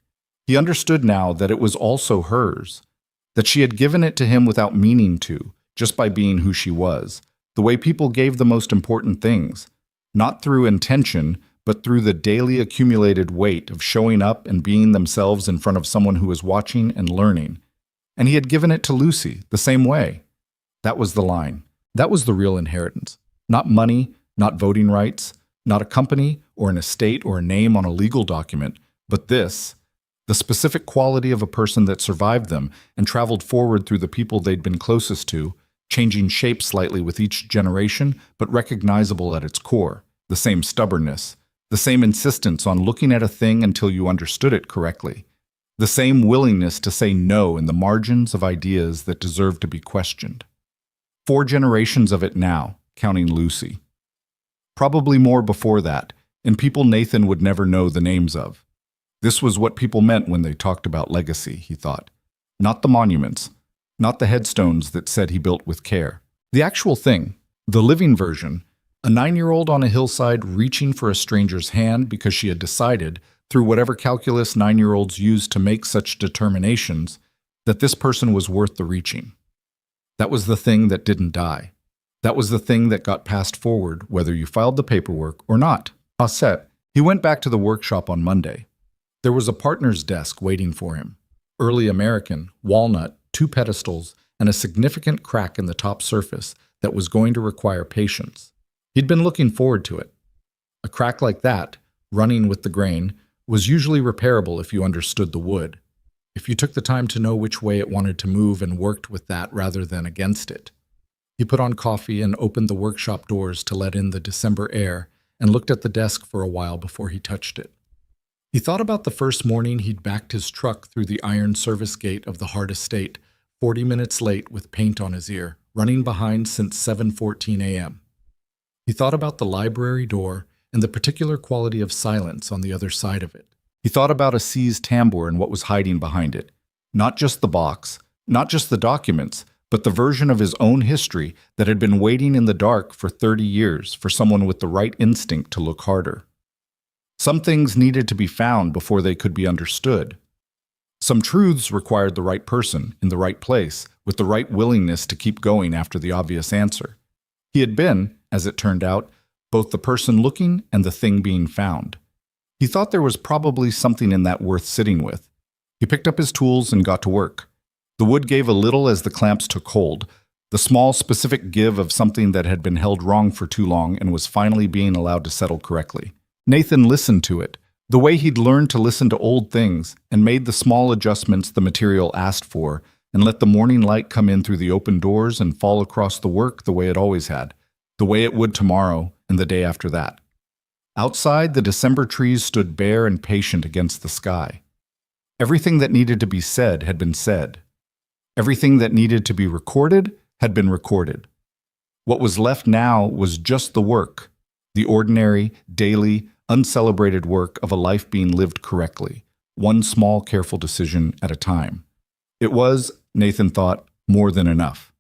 He understood now that it was also hers, that she had given it to him without meaning to, just by being who she was, the way people gave the most important things, not through intention, but through the daily accumulated weight of showing up and being themselves in front of someone who was watching and learning. And he had given it to Lucy the same way. That was the line. That was the real inheritance. Not money, not voting rights, not a company or an estate or a name on a legal document, but this, the specific quality of a person that survived them and traveled forward through the people they'd been closest to, changing shape slightly with each generation, but recognizable at its core, the same stubbornness, the same insistence on looking at a thing until you understood it correctly, the same willingness to say no in the margins of ideas that deserve to be questioned. 4 generations of it now, counting Lucy. Probably more before that, and people Nathan would never know the names of. This was what people meant when they talked about legacy, he thought. Not the monuments, not the headstones that said he built with care. The actual thing, the living version, a 9-year-old on a hillside reaching for a stranger's hand because she had decided, through whatever calculus 9-year-olds use to make such determinations, that this person was worth the reaching. That was the thing that didn't die. That was the thing that got passed forward, whether you filed the paperwork or not. Set. He went back to the workshop on Monday. There was a partner's desk waiting for him. Early American, walnut, 2 pedestals, and a significant crack in the top surface that was going to require patience. He'd been looking forward to it. A crack like that, running with the grain, was usually repairable if you understood the wood, if you took the time to know which way it wanted to move and worked with that rather than against it. He put on coffee and opened the workshop doors to let in the December air and looked at the desk for a while before he touched it. He thought about the first morning he'd backed his truck through the iron service gate of the Hart estate, 40 minutes late with paint on his ear, running behind since 7:14 a.m. He thought about the library door and the particular quality of silence on the other side of it. He thought about a seized tambour and what was hiding behind it. Not just the box, not just the documents, but the version of his own history that had been waiting in the dark for 30 years for someone with the right instinct to look harder. Some things needed to be found before they could be understood. Some truths required the right person in the right place with the right willingness to keep going after the obvious answer. He had been, as it turned out, both the person looking and the thing being found. He thought there was probably something in that worth sitting with. He picked up his tools and got to work. The wood gave a little as the clamps took hold, the small specific give of something that had been held wrong for too long and was finally being allowed to settle correctly. Nathan listened to it, the way he'd learned to listen to old things, and made the small adjustments the material asked for, and let the morning light come in through the open doors and fall across the work the way it always had, the way it would tomorrow and the day after that. Outside, the December trees stood bare and patient against the sky. Everything that needed to be said had been said. Everything that needed to be recorded had been recorded. What was left now was just the work, the ordinary, daily, uncelebrated work of a life being lived correctly, one small, careful decision at a time. It was, Nathan thought, more than enough.